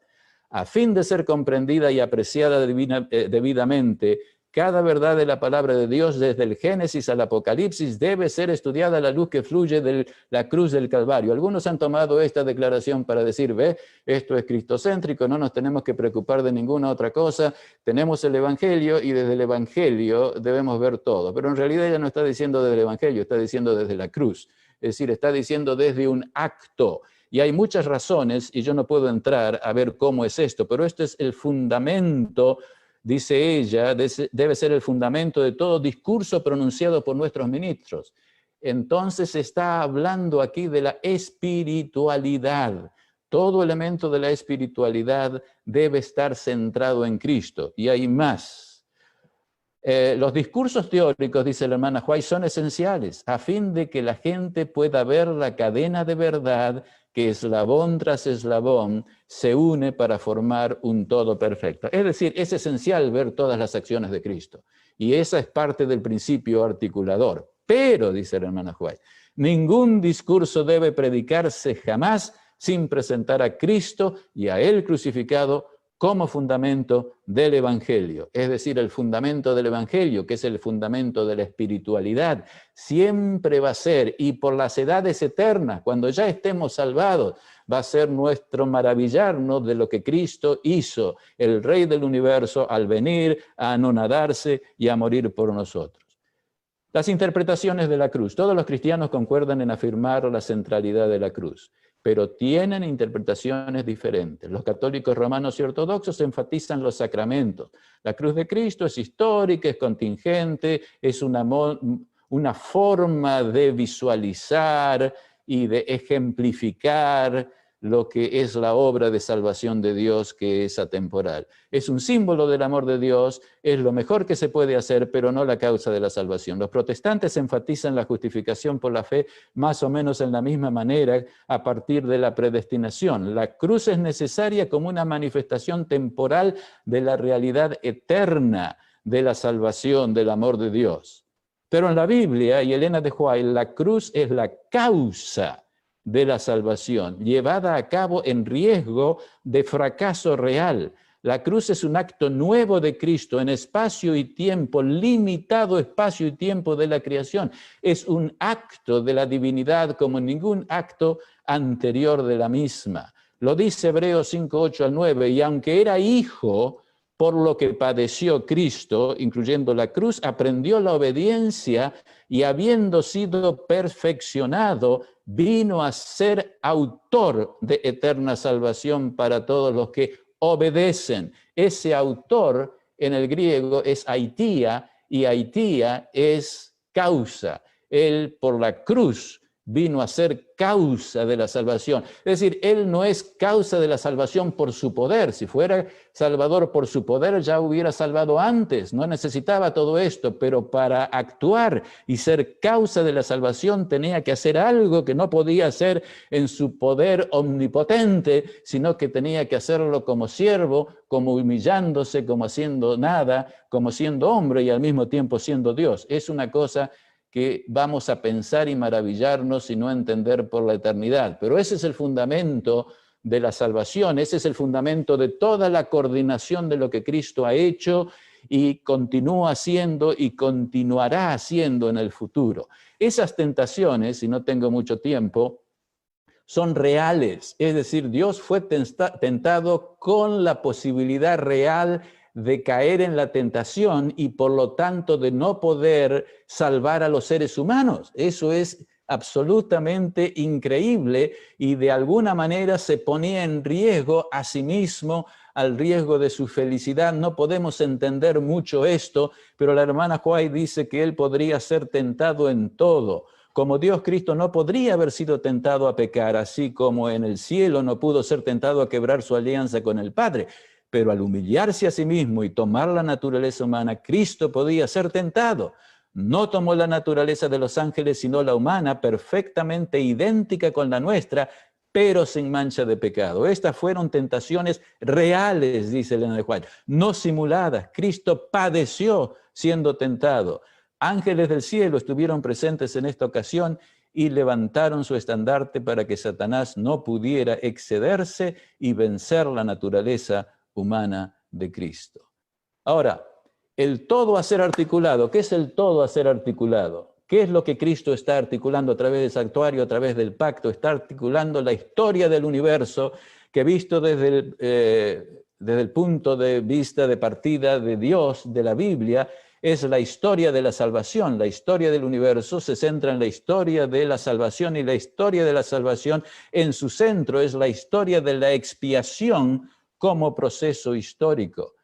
A fin de ser comprendida y apreciada debidamente, cada verdad de la palabra de Dios, desde el Génesis al Apocalipsis, debe ser estudiada a la luz que fluye de la cruz del Calvario. Algunos han tomado esta declaración para decir, ve, esto es cristocéntrico, no nos tenemos que preocupar de ninguna otra cosa, tenemos el Evangelio y desde el Evangelio debemos ver todo. Pero en realidad ella no está diciendo desde el Evangelio, está diciendo desde la cruz. Es decir, está diciendo desde un acto. Y hay muchas razones, y yo no puedo entrar a ver cómo es esto, pero este es el fundamento, dice ella, debe ser el fundamento de todo discurso pronunciado por nuestros ministros. Entonces está hablando aquí de la espiritualidad. Todo elemento de la espiritualidad debe estar centrado en Cristo, y hay más. Los discursos teóricos, dice la hermana White, son esenciales a fin de que la gente pueda ver la cadena de verdad que eslabón tras eslabón se une para formar un todo perfecto. Es decir, es esencial ver todas las acciones de Cristo. Y esa es parte del principio articulador. Pero, dice la hermana White, ningún discurso debe predicarse jamás sin presentar a Cristo y a Él crucificado como fundamento del Evangelio. Es decir, el fundamento del Evangelio, que es el fundamento de la espiritualidad, siempre va a ser, y por las edades eternas, cuando ya estemos salvados, va a ser nuestro maravillarnos de lo que Cristo hizo, el Rey del universo, al venir a anonadarse y a morir por nosotros. Las interpretaciones de la cruz. Todos los cristianos concuerdan en afirmar la centralidad de la cruz, pero tienen interpretaciones diferentes. Los católicos romanos y ortodoxos enfatizan los sacramentos. La cruz de Cristo es histórica, es contingente, es una forma de visualizar y de ejemplificar lo que es la obra de salvación de Dios, que es atemporal. Es un símbolo del amor de Dios, es lo mejor que se puede hacer, pero no la causa de la salvación. Los protestantes enfatizan la justificación por la fe más o menos en la misma manera a partir de la predestinación. La cruz es necesaria como una manifestación temporal de la realidad eterna de la salvación, del amor de Dios. Pero en la Biblia, y Elena de White, la cruz es la causa de la salvación, llevada a cabo en riesgo de fracaso real. La cruz es un acto nuevo de Cristo en espacio y tiempo, limitado espacio y tiempo de la creación. Es un acto de la divinidad como ningún acto anterior de la misma. Lo dice Hebreos 5, 8 al 9, y aunque era hijo, por lo que padeció Cristo, incluyendo la cruz, aprendió la obediencia y habiendo sido perfeccionado, vino a ser autor de eterna salvación para todos los que obedecen. Ese autor en el griego es aitía, y aitía es causa. Él por la cruz vino a ser causa de la salvación. Es decir, Él no es causa de la salvación por su poder. Si fuera Salvador por su poder, ya hubiera salvado antes. No necesitaba todo esto, pero para actuar y ser causa de la salvación tenía que hacer algo que no podía hacer en su poder omnipotente, sino que tenía que hacerlo como siervo, como humillándose, como haciendo nada, como siendo hombre y al mismo tiempo siendo Dios. Es una cosa que vamos a pensar y maravillarnos y no entender por la eternidad. Pero ese es el fundamento de la salvación, ese es el fundamento de toda la coordinación de lo que Cristo ha hecho y continúa haciendo y continuará haciendo en el futuro. Esas tentaciones, y no tengo mucho tiempo, son reales, es decir, Dios fue tentado con la posibilidad real de caer en la tentación y por lo tanto de no poder salvar a los seres humanos. Eso es absolutamente increíble y de alguna manera se ponía en riesgo a sí mismo, al riesgo de su felicidad. No podemos entender mucho esto, pero la hermana White dice que él podría ser tentado en todo. Como Dios, Cristo no podría haber sido tentado a pecar, así como en el cielo no pudo ser tentado a quebrar su alianza con el Padre. Pero al humillarse a sí mismo y tomar la naturaleza humana, Cristo podía ser tentado. No tomó la naturaleza de los ángeles, sino la humana, perfectamente idéntica con la nuestra, pero sin mancha de pecado. Estas fueron tentaciones reales, dice Elena de White, no simuladas. Cristo padeció siendo tentado. Ángeles del cielo estuvieron presentes en esta ocasión y levantaron su estandarte para que Satanás no pudiera excederse y vencer la naturaleza humana de Cristo. Ahora, el todo a ser articulado. ¿Qué es el todo a ser articulado? ¿Qué es lo que Cristo está articulando a través del santuario, a través del pacto? Está articulando la historia del universo que visto desde el punto de vista de partida de Dios, de la Biblia, es la historia de la salvación. La historia del universo se centra en la historia de la salvación y la historia de la salvación en su centro es la historia de la expiación como proceso histórico.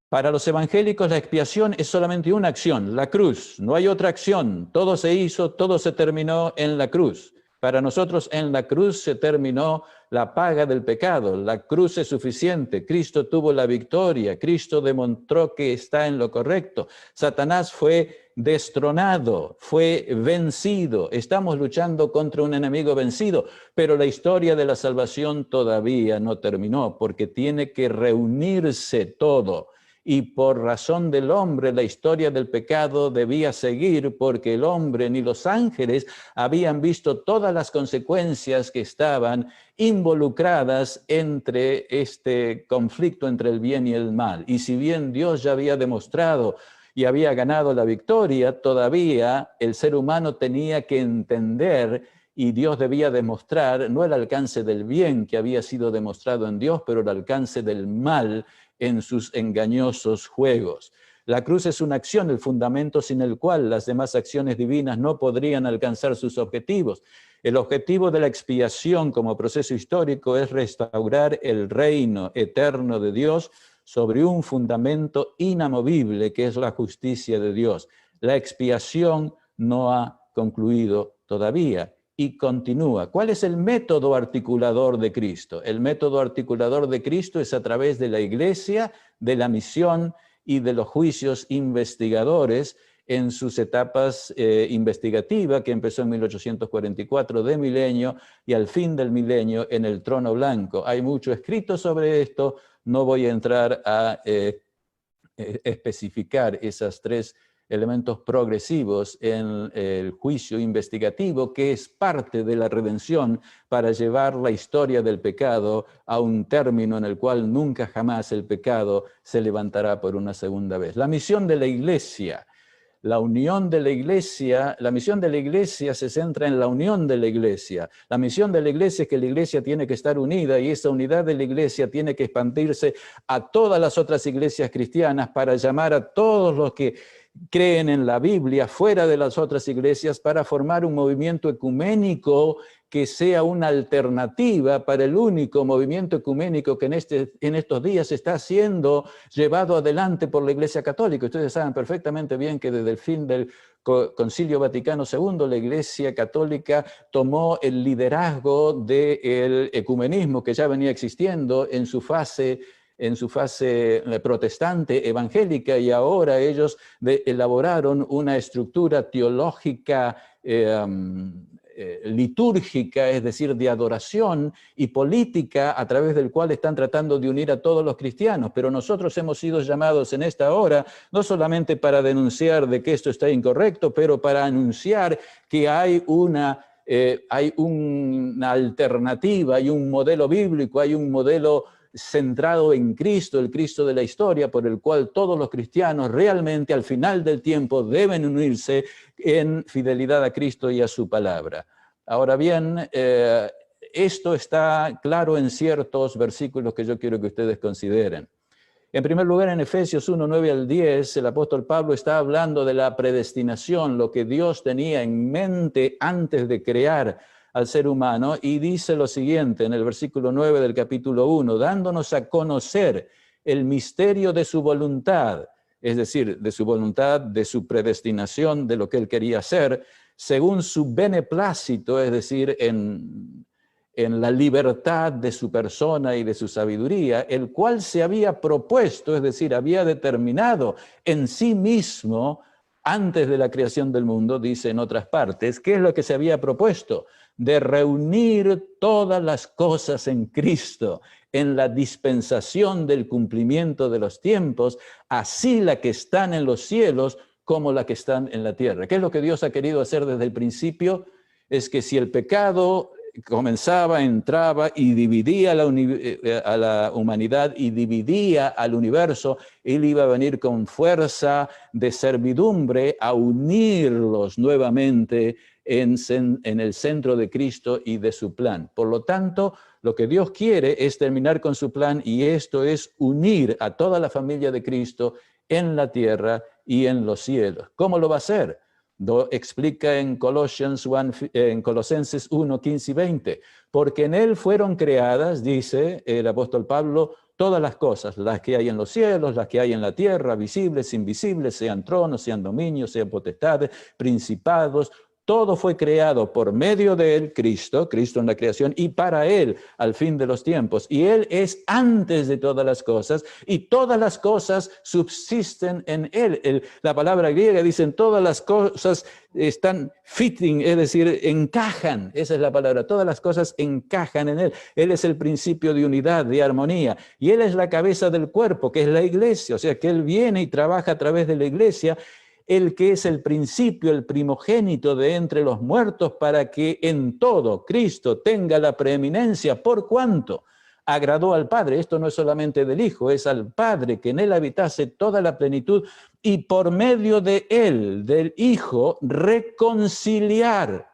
Para los evangélicos la expiación es solamente una acción, la cruz, no hay otra acción, todo se hizo, todo se terminó en la cruz. Para nosotros en la cruz se terminó la paga del pecado, la cruz es suficiente, Cristo tuvo la victoria, Cristo demostró que está en lo correcto, Satanás fue destronado, fue vencido, estamos luchando contra un enemigo vencido, pero la historia de la salvación todavía no terminó porque tiene que reunirse todo. Y por razón del hombre la historia del pecado debía seguir porque el hombre ni los ángeles habían visto todas las consecuencias que estaban involucradas entre este conflicto entre el bien y el mal. Y si bien Dios ya había demostrado y había ganado la victoria, todavía el ser humano tenía que entender y Dios debía demostrar no el alcance del bien que había sido demostrado en Dios, pero el alcance del mal en sus engañosos juegos. La cruz es una acción, el fundamento sin el cual las demás acciones divinas no podrían alcanzar sus objetivos. El objetivo de la expiación como proceso histórico es restaurar el reino eterno de Dios sobre un fundamento inamovible que es la justicia de Dios. La expiación no ha concluido todavía y continúa. ¿Cuál es el método articulador de Cristo? El método articulador de Cristo es a través de la iglesia, de la misión y de los juicios investigadores en sus etapas investigativas, que empezó en 1844 de milenio y al fin del milenio en el trono blanco. Hay mucho escrito sobre esto, no voy a entrar a especificar esas tres elementos progresivos en el juicio investigativo, que es parte de la redención para llevar la historia del pecado a un término en el cual nunca jamás el pecado se levantará por una segunda vez. La misión de la Iglesia, la unión de la Iglesia, la misión de la Iglesia se centra en la unión de la Iglesia. La misión de la Iglesia es que la Iglesia tiene que estar unida y esa unidad de la Iglesia tiene que expandirse a todas las otras iglesias cristianas para llamar a todos los que creen en la Biblia fuera de las otras iglesias para formar un movimiento ecuménico que sea una alternativa para el único movimiento ecuménico que en estos días está siendo llevado adelante por la Iglesia Católica. Ustedes saben perfectamente bien que desde el fin del Concilio Vaticano II, la Iglesia Católica tomó el liderazgo del ecumenismo que ya venía existiendo en su fase protestante evangélica, y ahora ellos elaboraron una estructura teológica litúrgica, es decir, de adoración y política, a través del cual están tratando de unir a todos los cristianos. Pero nosotros hemos sido llamados en esta hora, no solamente para denunciar de que esto está incorrecto, pero para anunciar que hay una alternativa, hay un modelo bíblico, hay un modelo centrado en Cristo, el Cristo de la historia, por el cual todos los cristianos realmente al final del tiempo deben unirse en fidelidad a Cristo y a su palabra. Ahora bien, esto está claro en ciertos versículos que yo quiero que ustedes consideren. En primer lugar, en Efesios 1, 9 al 10, el apóstol Pablo está hablando de la predestinación, lo que Dios tenía en mente antes de crear al ser humano, y dice lo siguiente en el versículo 9 del capítulo 1, dándonos a conocer el misterio de su voluntad, es decir, de su voluntad, de su predestinación, de lo que él quería hacer, según su beneplácito, es decir, en la libertad de su persona y de su sabiduría, el cual se había propuesto, es decir, había determinado en sí mismo, antes de la creación del mundo, dice en otras partes, ¿qué es lo que se había propuesto? De reunir todas las cosas en Cristo, en la dispensación del cumplimiento de los tiempos, así la que están en los cielos como la que están en la tierra. ¿Qué es lo que Dios ha querido hacer desde el principio? Es que si el pecado comenzaba, entraba y dividía a la humanidad y dividía al universo, él iba a venir con fuerza de servidumbre a unirlos nuevamente en el centro de Cristo y de su plan. Por lo tanto, lo que Dios quiere es terminar con su plan, y esto es unir a toda la familia de Cristo en la tierra y en los cielos. ¿Cómo lo va a hacer? Lo explica en Colosenses 1, 15 y 20. Porque en él fueron creadas, dice el apóstol Pablo, todas las cosas, las que hay en los cielos, las que hay en la tierra, visibles, invisibles, sean tronos, sean dominios, sean potestades, principados. Todo fue creado por medio de él, Cristo en la creación, y para él al fin de los tiempos. Y él es antes de todas las cosas, y todas las cosas subsisten en él. La palabra griega dice, todas las cosas están fitting, es decir, encajan. Esa es la palabra. Todas las cosas encajan en él. Él es el principio de unidad, de armonía. Y él es la cabeza del cuerpo, que es la iglesia. O sea, que él viene y trabaja a través de la iglesia, el que es el principio, el primogénito de entre los muertos, para que en todo Cristo tenga la preeminencia, por cuanto agradó al Padre. Esto no es solamente del Hijo, es al Padre, que en él habitase toda la plenitud, y por medio de él, del Hijo, reconciliar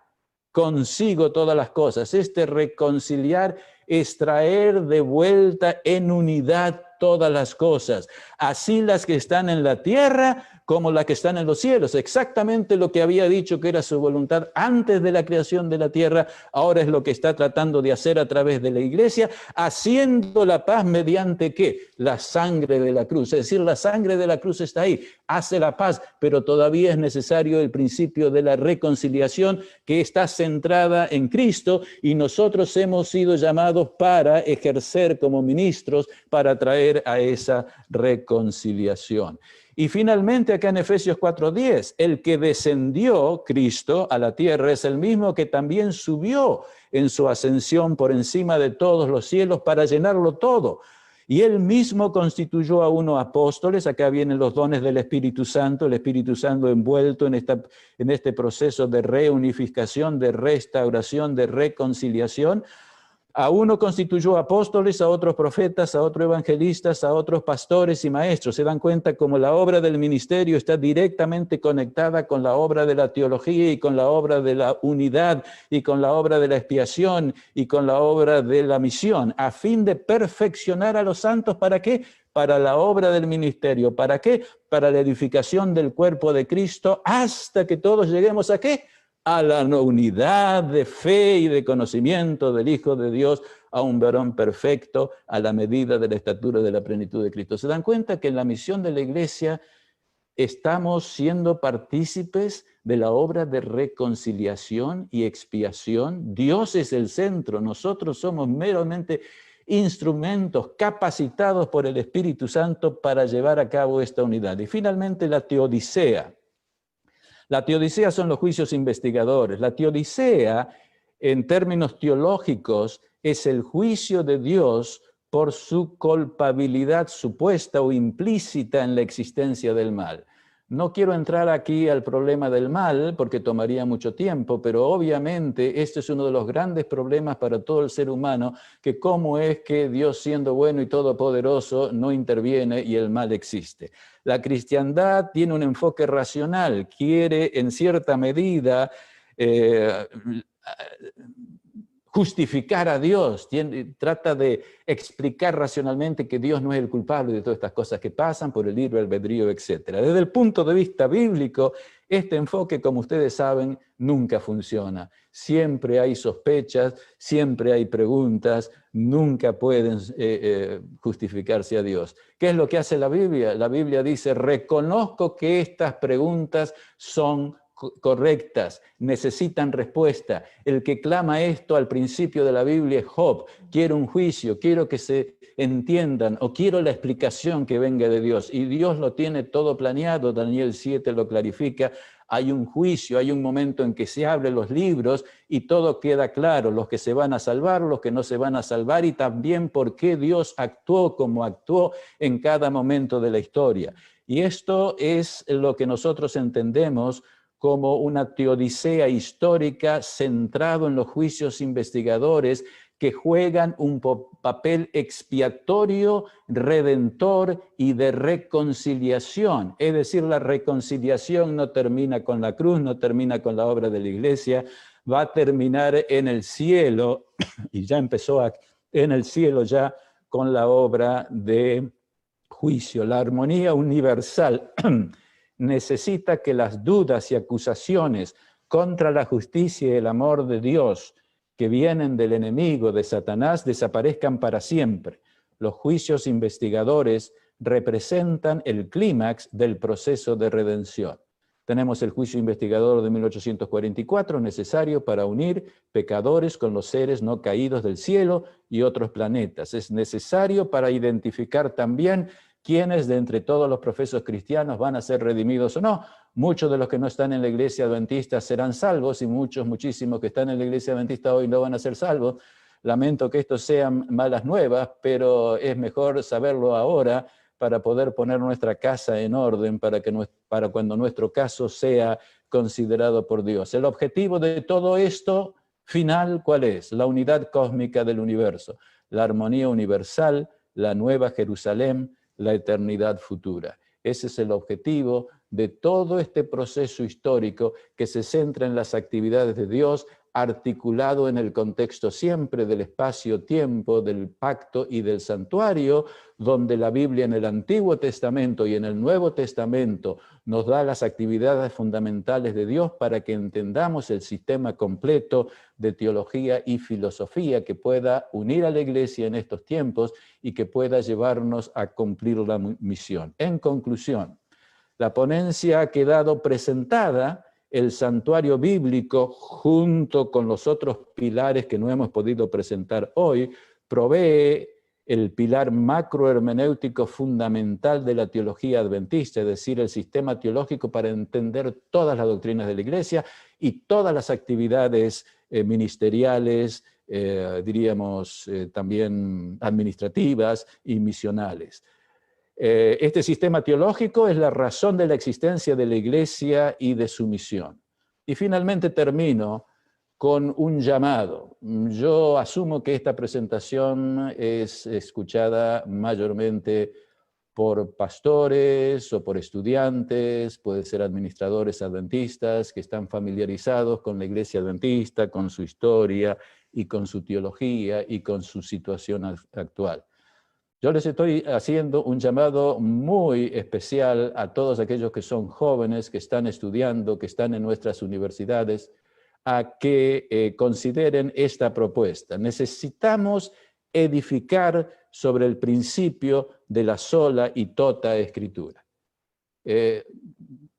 consigo todas las cosas. Este reconciliar es traer de vuelta en unidad todas las cosas, así las que están en la tierra como las que están en los cielos. Exactamente lo que había dicho que era su voluntad antes de la creación de la tierra, ahora es lo que está tratando de hacer a través de la iglesia, haciendo la paz mediante ¿qué? La sangre de la cruz. Es decir, la sangre de la cruz está ahí, hace la paz, pero todavía es necesario el principio de la reconciliación, que está centrada en Cristo, y nosotros hemos sido llamados para ejercer como ministros para traer a esa reconciliación. Y finalmente acá en Efesios 4:10, el que descendió, Cristo, a la tierra es el mismo que también subió en su ascensión por encima de todos los cielos para llenarlo todo. Y Él mismo constituyó a unos apóstoles, acá vienen los dones del Espíritu Santo, el Espíritu Santo envuelto en este proceso de reunificación, de restauración, de reconciliación. A uno constituyó apóstoles, a otros profetas, a otros evangelistas, a otros pastores y maestros. Se dan cuenta cómo la obra del ministerio está directamente conectada con la obra de la teología y con la obra de la unidad y con la obra de la expiación y con la obra de la misión, a fin de perfeccionar a los santos. ¿Para qué? Para la obra del ministerio. ¿Para qué? Para la edificación del cuerpo de Cristo, hasta que todos lleguemos ¿a qué? A la unidad de fe y de conocimiento del Hijo de Dios, a un varón perfecto, a la medida de la estatura de la plenitud de Cristo. ¿Se dan cuenta que en la misión de la Iglesia estamos siendo partícipes de la obra de reconciliación y expiación? Dios es el centro, nosotros somos meramente instrumentos capacitados por el Espíritu Santo para llevar a cabo esta unidad. Y finalmente la teodicea. La teodicea son los juicios investigadores. La teodicea, en términos teológicos, es el juicio de Dios por su culpabilidad supuesta o implícita en la existencia del mal. No quiero entrar aquí al problema del mal, porque tomaría mucho tiempo, pero obviamente este es uno de los grandes problemas para todo el ser humano, que cómo es que Dios, siendo bueno y todopoderoso, no interviene y el mal existe. La cristiandad tiene un enfoque racional, quiere en cierta medida justificar a Dios, trata de explicar racionalmente que Dios no es el culpable de todas estas cosas que pasan por el libre albedrío, etc. Desde el punto de vista bíblico, este enfoque, como ustedes saben, nunca funciona. Siempre hay sospechas, siempre hay preguntas, nunca pueden justificarse a Dios. ¿Qué es lo que hace la Biblia? La Biblia dice, reconozco que estas preguntas son correctas, necesitan respuesta. El que clama esto al principio de la Biblia es Job. Quiero un juicio, quiero que se entiendan, o quiero la explicación que venga de Dios. Y Dios lo tiene todo planeado, Daniel 7 lo clarifica. Hay un juicio, hay un momento en que se abren los libros y todo queda claro, los que se van a salvar, los que no se van a salvar, y también por qué Dios actuó como actuó en cada momento de la historia. Y esto es lo que nosotros entendemos como una teodicea histórica centrado en los juicios investigadores que juegan un papel expiatorio, redentor y de reconciliación. Es decir, la reconciliación no termina con la cruz, no termina con la obra de la Iglesia, va a terminar en el cielo, y ya empezó en el cielo ya con la obra de juicio. La armonía universal necesita que las dudas y acusaciones contra la justicia y el amor de Dios que vienen del enemigo, de Satanás, desaparezcan para siempre. Los juicios investigadores representan el clímax del proceso de redención. Tenemos el juicio investigador de 1844, necesario para unir pecadores con los seres no caídos del cielo y otros planetas. Es necesario para identificar también quiénes de entre todos los profesos cristianos van a ser redimidos o no. Muchos de los que no están en la iglesia adventista serán salvos y muchísimos que están en la iglesia adventista hoy no van a ser salvos. Lamento que esto sean malas nuevas, pero es mejor saberlo ahora para poder poner nuestra casa en orden, para cuando nuestro caso sea considerado por Dios. El objetivo de todo esto final, ¿cuál es? La unidad cósmica del universo, la armonía universal, la nueva Jerusalén, la eternidad futura. Ese es el objetivo de todo este proceso histórico que se centra en las actividades de Dios, articulado en el contexto siempre del espacio-tiempo, del pacto y del santuario, donde la Biblia en el Antiguo Testamento y en el Nuevo Testamento nos da las actividades fundamentales de Dios para que entendamos el sistema completo de teología y filosofía que pueda unir a la Iglesia en estos tiempos y que pueda llevarnos a cumplir la misión. En conclusión, la ponencia ha quedado presentada. El santuario bíblico, junto con los otros pilares que no hemos podido presentar hoy, provee el pilar macrohermenéutico fundamental de la teología adventista, es decir, el sistema teológico para entender todas las doctrinas de la Iglesia y todas las actividades ministeriales, diríamos, también administrativas y misionales. Este sistema teológico es la razón de la existencia de la Iglesia y de su misión. Y finalmente termino con un llamado. Yo asumo que esta presentación es escuchada mayormente por pastores o por estudiantes, puede ser administradores adventistas que están familiarizados con la Iglesia Adventista, con su historia y con su teología y con su situación actual. Yo les estoy haciendo un llamado muy especial a todos aquellos que son jóvenes, que están estudiando, que están en nuestras universidades, a que consideren esta propuesta. Necesitamos edificar sobre el principio de la sola y tota Escritura.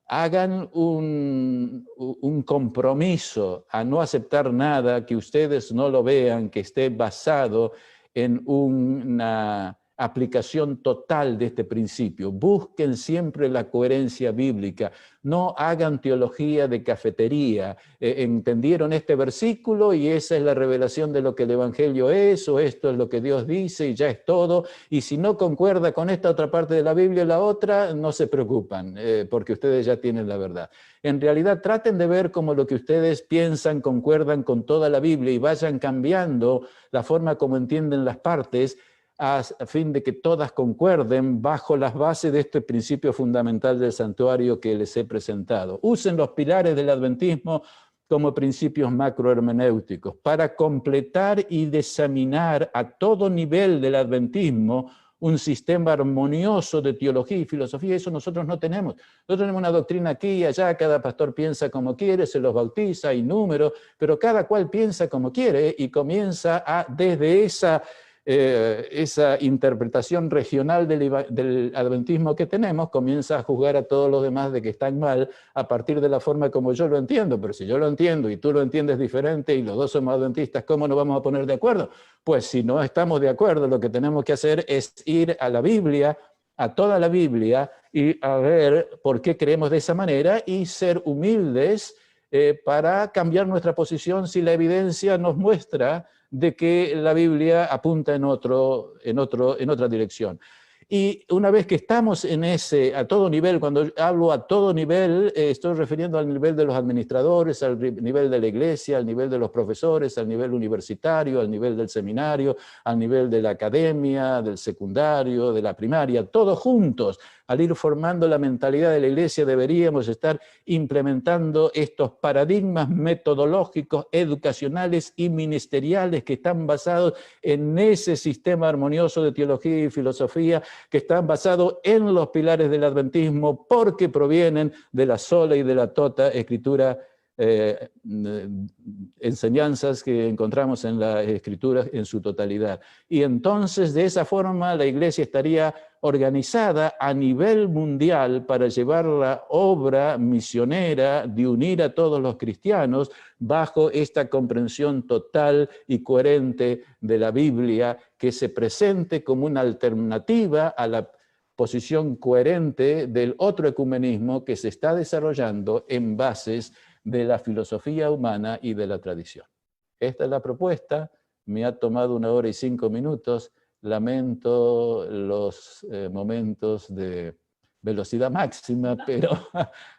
Hagan un compromiso a no aceptar nada que ustedes no lo vean, que esté basado en una aplicación total de este principio. Busquen siempre la coherencia bíblica. No hagan teología de cafetería. Entendieron este versículo y esa es la revelación de lo que el Evangelio es, o esto es lo que Dios dice y ya es todo. Y si no concuerda con esta otra parte de la Biblia, la otra, no se preocupan, porque ustedes ya tienen la verdad. En realidad, traten de ver cómo lo que ustedes piensan concuerdan con toda la Biblia y vayan cambiando la forma como entienden las partes, a fin de que todas concuerden bajo las bases de este principio fundamental del santuario que les he presentado. Usen los pilares del adventismo como principios macrohermenéuticos para completar y diseminar a todo nivel del adventismo un sistema armonioso de teología y filosofía. Eso nosotros no tenemos. Nosotros tenemos una doctrina aquí y allá, cada pastor piensa como quiere, se los bautiza, hay números, pero cada cual piensa como quiere y comienza desde esa interpretación regional del adventismo que tenemos, comienza a juzgar a todos los demás de que están mal a partir de la forma como yo lo entiendo. Pero si yo lo entiendo y tú lo entiendes diferente y los dos somos adventistas, ¿cómo nos vamos a poner de acuerdo? Pues si no estamos de acuerdo, lo que tenemos que hacer es ir a la Biblia, a toda la Biblia, y a ver por qué creemos de esa manera y ser humildes para cambiar nuestra posición si la evidencia nos muestra de que la Biblia apunta en otra dirección. Y una vez que estamos en a todo nivel, cuando hablo a todo nivel, estoy refiriendo al nivel de los administradores, al nivel de la iglesia, al nivel de los profesores, al nivel universitario, al nivel del seminario, al nivel de la academia, del secundario, de la primaria, todos juntos. Al ir formando la mentalidad de la iglesia deberíamos estar implementando estos paradigmas metodológicos, educacionales y ministeriales que están basados en ese sistema armonioso de teología y filosofía, que están basados en los pilares del adventismo porque provienen de la sola y de la tota Escritura, enseñanzas que encontramos en la Escritura en su totalidad. Y entonces de esa forma la iglesia estaría organizada a nivel mundial para llevar la obra misionera de unir a todos los cristianos bajo esta comprensión total y coherente de la Biblia, que se presente como una alternativa a la posición coherente del otro ecumenismo que se está desarrollando en bases de la filosofía humana y de la tradición. Esta es la propuesta, me ha tomado 1 hora y 5 minutos, lamento los momentos de velocidad máxima, pero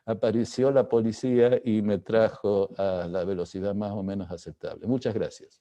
apareció la policía y me trajo a la velocidad más o menos aceptable. Muchas gracias.